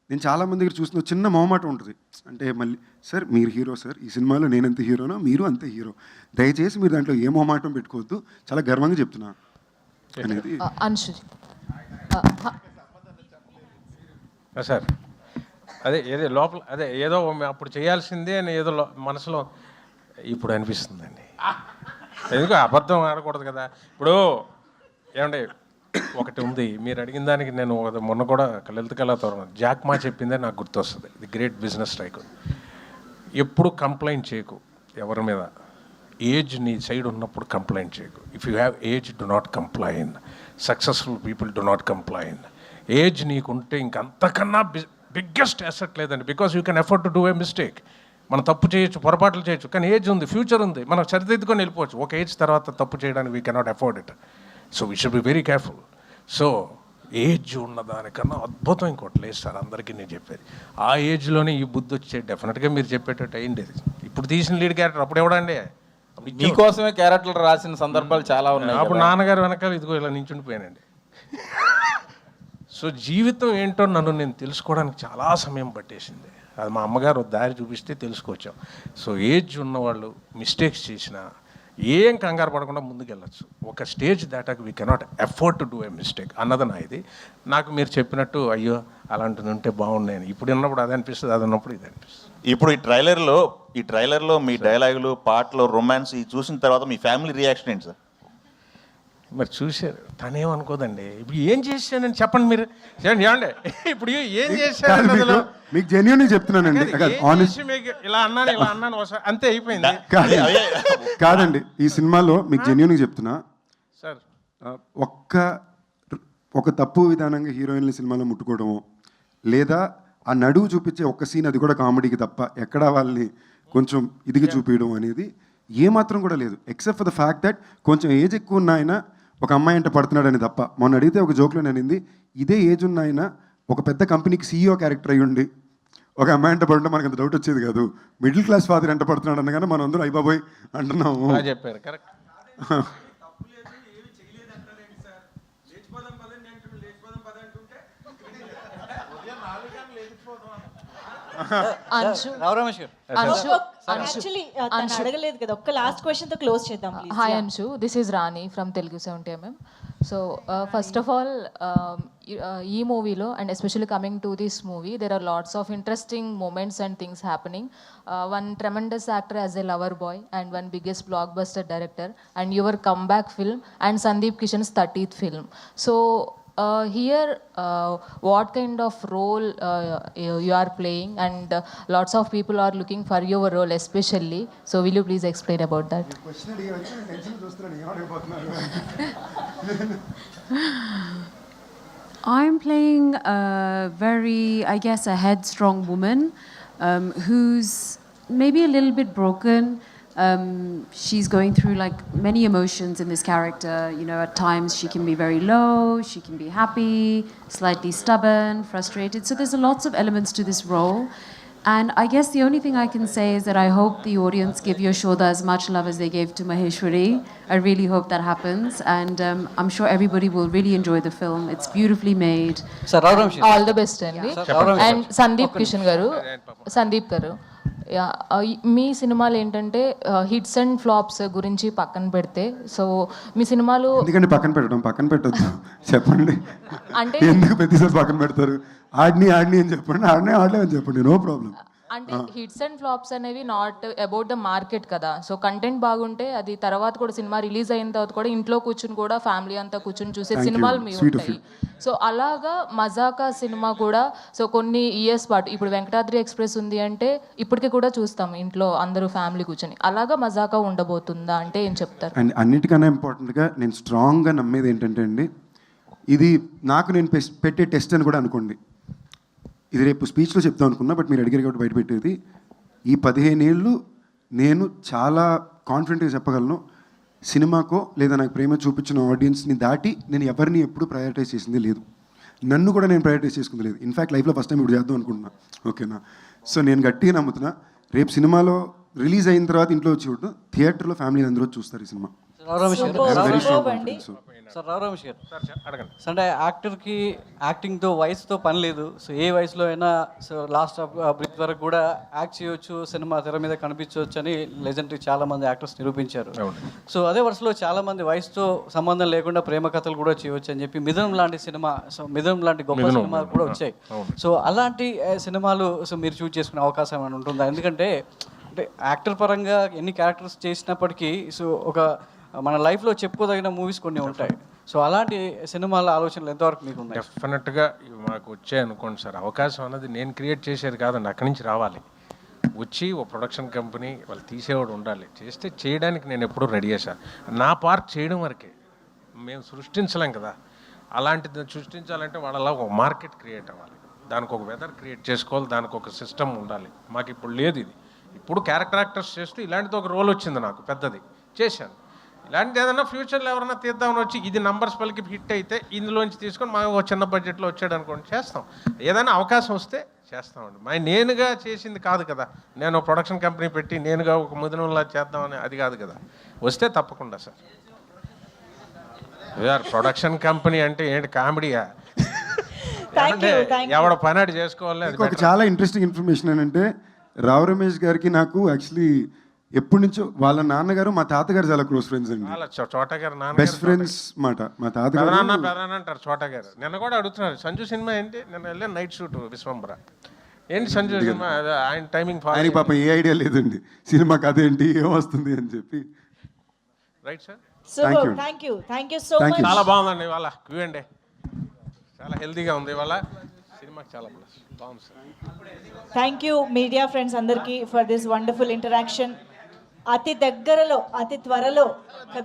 H: నేను చాలామంది దగ్గర చూసిన చిన్న మొహమాట ఉంటుంది. అంటే మళ్ళీ సార్ మీరు హీరో సార్, ఈ సినిమాలో నేను ఎంత హీరోనో మీరు అంతే హీరో, దయచేసి మీరు దాంట్లో ఏ మొహమాటం పెట్టుకోవద్దు, చాలా గర్వంగా చెప్తున్నా అనేది.
G: సార్ అదే ఏదో లోపల అదే ఏదో అప్పుడు చేయాల్సిందే అని ఏదో మనసులో ఇప్పుడు అనిపిస్తుందండి. ఎందుకు అబద్ధం ఆడకూడదు కదా. ఇప్పుడు ఏమంటే ఒకటి ఉంది, మీరు అడిగిన దానికి నేను మొన్న కూడా లలిత కళాతోరణం జాక్మా చెప్పిందే నాకు గుర్తొస్తుంది. The great business tycoon. ఎప్పుడు కంప్లైంట్ చేయకు ఎవరి మీద, ఏజ్ నీ సైడ్ ఉన్నప్పుడు కంప్లైంట్ చేయకు. If you have age do not complain, successful people do not complain. Age నీకుంటే ఇంకంతకన్నా బిగ్గెస్ట్ అసెట్ లేదండి. Because you can effort to do a mistake. మనం తప్పు చేయొచ్చు, పొరపాట్లు చేయొచ్చు, కానీ ఏజ్ ఉంది, ఫ్యూచర్ ఉంది, మనం సరిదిద్దుకొని వెళ్ళిపోవచ్చు. ఒక ఏజ్ తర్వాత తప్పు చేయడానికి we cannot afford it. So we should be very careful. So age ఉన్నదానికన్నా అద్భుతం ఇంకోటి లేదు సార్, అందరికీ నేను చెప్పేది. ఆ ఏజ్లోనే ఈ బుద్ధి వచ్చే డెఫినెట్గా మీరు చెప్పేటట్టు అయ్యింది. ఇప్పుడు తీసిన లీడ్ క్యారెక్టర్ అప్పుడు ఎవడండి?
P: మీకోసమే క్యారెక్టర్లు రాసిన సందర్భాలు చాలా ఉన్నాయి.
G: అప్పుడు నాన్నగారు వెనకాల ఇదిగో ఇలా నించుండిపోయానండి. సో జీవితం ఏంటో నన్ను నేను తెలుసుకోవడానికి చాలా సమయం పట్టేసింది. అది మా అమ్మగారు దారి చూపిస్తే తెలుసుకొచ్చాం. సో ఏజ్ ఉన్నవాళ్ళు మిస్టేక్స్ చేసినా ఏం కంగారు పడకుండా ముందుకెళ్ళచ్చు. ఒక స్టేజ్ దాటాక we cannot afford to do a mistake అన్నది నా ఇది. నాకు మీరు చెప్పినట్టు అయ్యో అలాంటిది ఉంటే బాగున్నాయని ఇప్పుడు ఉన్నప్పుడు అది అనిపిస్తుంది, అది ఉన్నప్పుడు ఇది అనిపిస్తుంది.
L: ఇప్పుడు ఈ ట్రైలర్లో మీ డైలాగులు, పాటలు, రొమాన్స్ ఈ చూసిన తర్వాత మీ ఫ్యామిలీ రియాక్షన్ ఏంటి సార్?
G: మరి చూశారు, తనేమనుకోదండి. ఇప్పుడు ఏం చేశానని చెప్పండి మీరు, ఏమండి ఇప్పుడు ఏం చేశాను
H: మీకు జెన్యూన్ చెప్తున్నానండి.
G: ఇలా అన్నాను అంతే అయిపోయింది.
H: కాదండి, ఈ సినిమాలో మీకు జెన్యూన్గా చెప్తున్నా
G: సార్,
H: ఒక తప్పు విధానంగా హీరోయిన్ల సినిమాలో ముట్టుకోవడము, లేదా ఆ నడువు చూపించే ఒక్క సీన్, అది కూడా కామెడీకి తప్ప ఎక్కడా వాళ్ళని కొంచెం ఇదిగా చూపించడం అనేది ఏమాత్రం కూడా లేదు. Except for the fact that కొంచెం ఏజ్ ఎక్కువ ఉన్న ఆయన ఒక అమ్మాయి అంటే పడుతున్నాడని తప్ప. మొన్న అడిగితే ఒక జోక్లో అనింది, ఇదే ఏజ్ ఉన్న ఆయన ఒక పెద్ద కంపెనీకి సీఈఓ క్యారెక్టర్ అయ్యి ఉండి ఒక అమ్మాయి అంట పడుతుంటే మనకు అంత డౌట్ వచ్చేది కాదు. మిడిల్ క్లాస్ ఫాదర్ ఎంట పడుతున్నాడు అనగానే మనం అందరూ అయిబాబోయ్ అంటున్నాము.
G: చెప్పారు కరెక్ట్.
M: అడగలేదు కదా, ఒక్క లాస్ట్ క్వశ్చన్ తో క్లోజ్ చేద్దాం.
Q: Hi Anshu, this is Rani from Telugu 70mm. So first of all ఈ మూవీలో and especially coming to this movie there are lots of interesting moments and things happening. One tremendous actor as a lover boy and one biggest blockbuster director and your comeback film and Sandeep Kishan's 30th film. So here what kind of role you are playing and lots of people are looking for your role especially. So will you please explain about that?
O: I'm playing a very, I guess, a headstrong woman who's maybe a little bit broken. She's going through like many emotions in this character. You know, at times she can be very low, she can be happy, slightly stubborn, frustrated. So there's lots of elements to this role. And I guess the only thing I can say is that I hope the audience give Yashoda as much love as they gave to Maheshwari. I really hope that happens. And I'm sure everybody will really enjoy the film. It's beautifully made.
Q: All the best, Andy. And Sandeep Kishan garu, మీ సినిమాలు ఏంటంటే hits and flops గురించి పక్కన పెడితే, so మీ సినిమాలు
H: ఎందుకంటే పక్కన పెట్టొద్దు చెప్పండి.
Q: అంటే
H: ఎందుకు ప్రతిసారి పక్కన పెడతారు? ఆడిని అని చెప్పండి, ఆడలేమని చెప్పండి, నో ప్రాబ్లం.
Q: అంటే హిట్స్ అండ్ ఫ్లాప్స్ అనేవి నాట్ అబౌట్ ద మార్కెట్ కదా. సో కంటెంట్ బాగుంటే అది తర్వాత కూడా సినిమా రిలీజ్ అయిన తర్వాత కూడా ఇంట్లో కూర్చుని కూడా ఫ్యామిలీ అంతా కూర్చుని చూసే సినిమాలు మీ ఉంటాయి. సో అలాగా మజాకా సినిమా కూడా సో కొన్ని ఇయర్స్ పాటు, ఇప్పుడు వెంకటాద్రి ఎక్స్ప్రెస్ ఉంది అంటే ఇప్పటికీ కూడా చూస్తాం ఇంట్లో అందరూ ఫ్యామిలీ కూర్చొని. అలాగా మజాకా ఉండబోతుందా అంటే ఏం చెప్తారు?
H: అండ్ అన్నిటికన్నా ఇంపార్టెంట్గా నేను స్ట్రాంగ్గా నమ్మేది ఏంటంటే అండి, ఇది నాకు నేను పెట్టే టెస్ట్ అని కూడా అనుకోండి. ఇది రేపు స్పీచ్లో చెప్తాం అనుకున్నా, బట్ మీరు అడిగారు కాబట్టి బయట పెట్టేది. ఈ 15 ఏళ్ళు నేను చాలా కాన్ఫిడెంట్గా చెప్పగలను, సినిమాకో లేదా నాకు ప్రేమ చూపించిన ఆడియన్స్ని దాటి నేను ఎవరిని ఎప్పుడు ప్రయారిటైజ్ చేసింది లేదు. నన్ను కూడా నేను ప్రయారిటైజ్ చేసుకుంది లేదు. ఇన్ఫ్యాక్ట్ లైఫ్లో ఫస్ట్ టైం ఇప్పుడు చేద్దాం అనుకుంటున్నా. ఓకేనా? సో నేను గట్టిగా నమ్ముతున్నా, రేపు సినిమాలో రిలీజ్ అయిన తర్వాత ఇంట్లో వచ్చి చూడడం, థియేటర్లో ఫ్యామిలీ అందరూ చూస్తారు ఈ సినిమా.
J: రావు రమేష్ గారు అంటే యాక్టర్కి యాక్టింగ్తో వయసుతో పని లేదు. సో ఏ వయసులో అయినా సో లాస్ట్ బ్రీత్ వరకు కూడా యాక్ట్ చేయొచ్చు, సినిమా తెర మీద కనిపించవచ్చు అని లెజెండరీ చాలా మంది యాక్టర్స్ నిరూపించారు. సో అదే వరుసలో చాలా మంది వయసుతో సంబంధం లేకుండా ప్రేమ కథలు కూడా చేయవచ్చు అని చెప్పి మిథునం లాంటి సినిమా, సో మిథునం లాంటి గొప్ప సినిమాలు కూడా వచ్చాయి. సో అలాంటి సినిమాలు సో మీరు చూస్ చేసుకునే అవకాశం ఏమైనా ఉంటుందా? ఎందుకంటే అంటే యాక్టర్ పరంగా ఎన్ని క్యారెక్టర్స్ చేసినప్పటికీ సో ఒక మన లైఫ్లో చెప్పుకోదగిన మూవీస్ కొన్ని ఉంటాయి. సో అలాంటి సినిమాల ఆలోచనలు ఎంతవరకు మీకు ఉన్నాయి?
G: డెఫినెట్గా మాకు వచ్చాయి అనుకోండి సార్. అవకాశం అన్నది నేను క్రియేట్ చేసేది కాదండి, అక్కడి నుంచి రావాలి. వచ్చి ఓ ప్రొడక్షన్ కంపెనీ వాళ్ళు తీసేవాడు ఉండాలి, చేస్తే చేయడానికి నేను ఎప్పుడూ రెడీ సార్. నా పార్ట్ చేయడం వరకే, మేము సృష్టించలేం కదా. అలాంటిది సృష్టించాలంటే వాళ్ళలా ఒక మార్కెట్ క్రియేట్ అవ్వాలి, దానికి ఒక వెదర్ క్రియేట్ చేసుకోవాలి, దానికి ఒక సిస్టమ్ ఉండాలి. మాకు ఇప్పుడు లేదు ఇది. ఇప్పుడు క్యారెక్టర్ యాక్టర్స్ చేస్తూ ఇలాంటిది ఒక రోల్ వచ్చింది నాకు పెద్దది, చేశాను. ఇలాంటిది ఏదైనా ఫ్యూచర్లో ఎవరైనా తీద్దామని వచ్చి ఇది నంబర్స్ పలికి హిట్ అయితే ఇందులోంచి తీసుకొని మాకు ఒక చిన్న బడ్జెట్లో వచ్చాడు అనుకోండి, చేస్తాం. ఏదైనా అవకాశం వస్తే చేస్తామండి. నేనుగా చేసింది కాదు కదా, నేను ప్రొడక్షన్ కంపెనీ పెట్టి నేనుగా ఒక ముదినంలా చేద్దామని అది కాదు కదా. వస్తే తప్పకుండా సార్. ప్రొడక్షన్ కంపెనీ అంటే ఏంటి కామెడీయా? ఎవడ పని చేసుకోవాలి.
H: ఒక చాలా ఇంట్రెస్టింగ్ ఇన్ఫర్మేషన్ ఏంటంటే, రావు రమేష్ గారికి నాకు యాక్చువల్లీ ఎప్పటి నుంచో వాళ్ళ నాన్నగారు మా తాతగారు చాలా క్లోజ్ ఫ్రెండ్స్ అండి,
G: చోటగారు
H: బెస్ట్ ఫ్రెండ్స్ మాట. మా తాతగారు
G: అంటారు చోటగారు. నిన్న కూడా అడుగుతున్నారు సంజు సినిమా ఏంటి, నిన్న వెళ్ళే నైట్ షూట్ విశ్వంబర ఏంటి సంజు సినిమా, ఆయన టైమింగ్
H: ఆయన పాప ఏ ఐడియా లేదండి సినిమా కథ ఏంటి ఏమొస్తుంది అని చెప్పి.
G: రైట్ సార్,
R: చాలా
G: బాగుందండి ఇవాళ క్యూఎండే, చాలా హెల్తీగా ఉంది ఇవాళ సినిమా, చాలా బాగుంది sir.
R: Thank you media friends అందరికీ ఫర్ దిస్ వండర్ఫుల్ ఇంటరాక్షన్. అతి దగ్గరలో అతి త్వరలో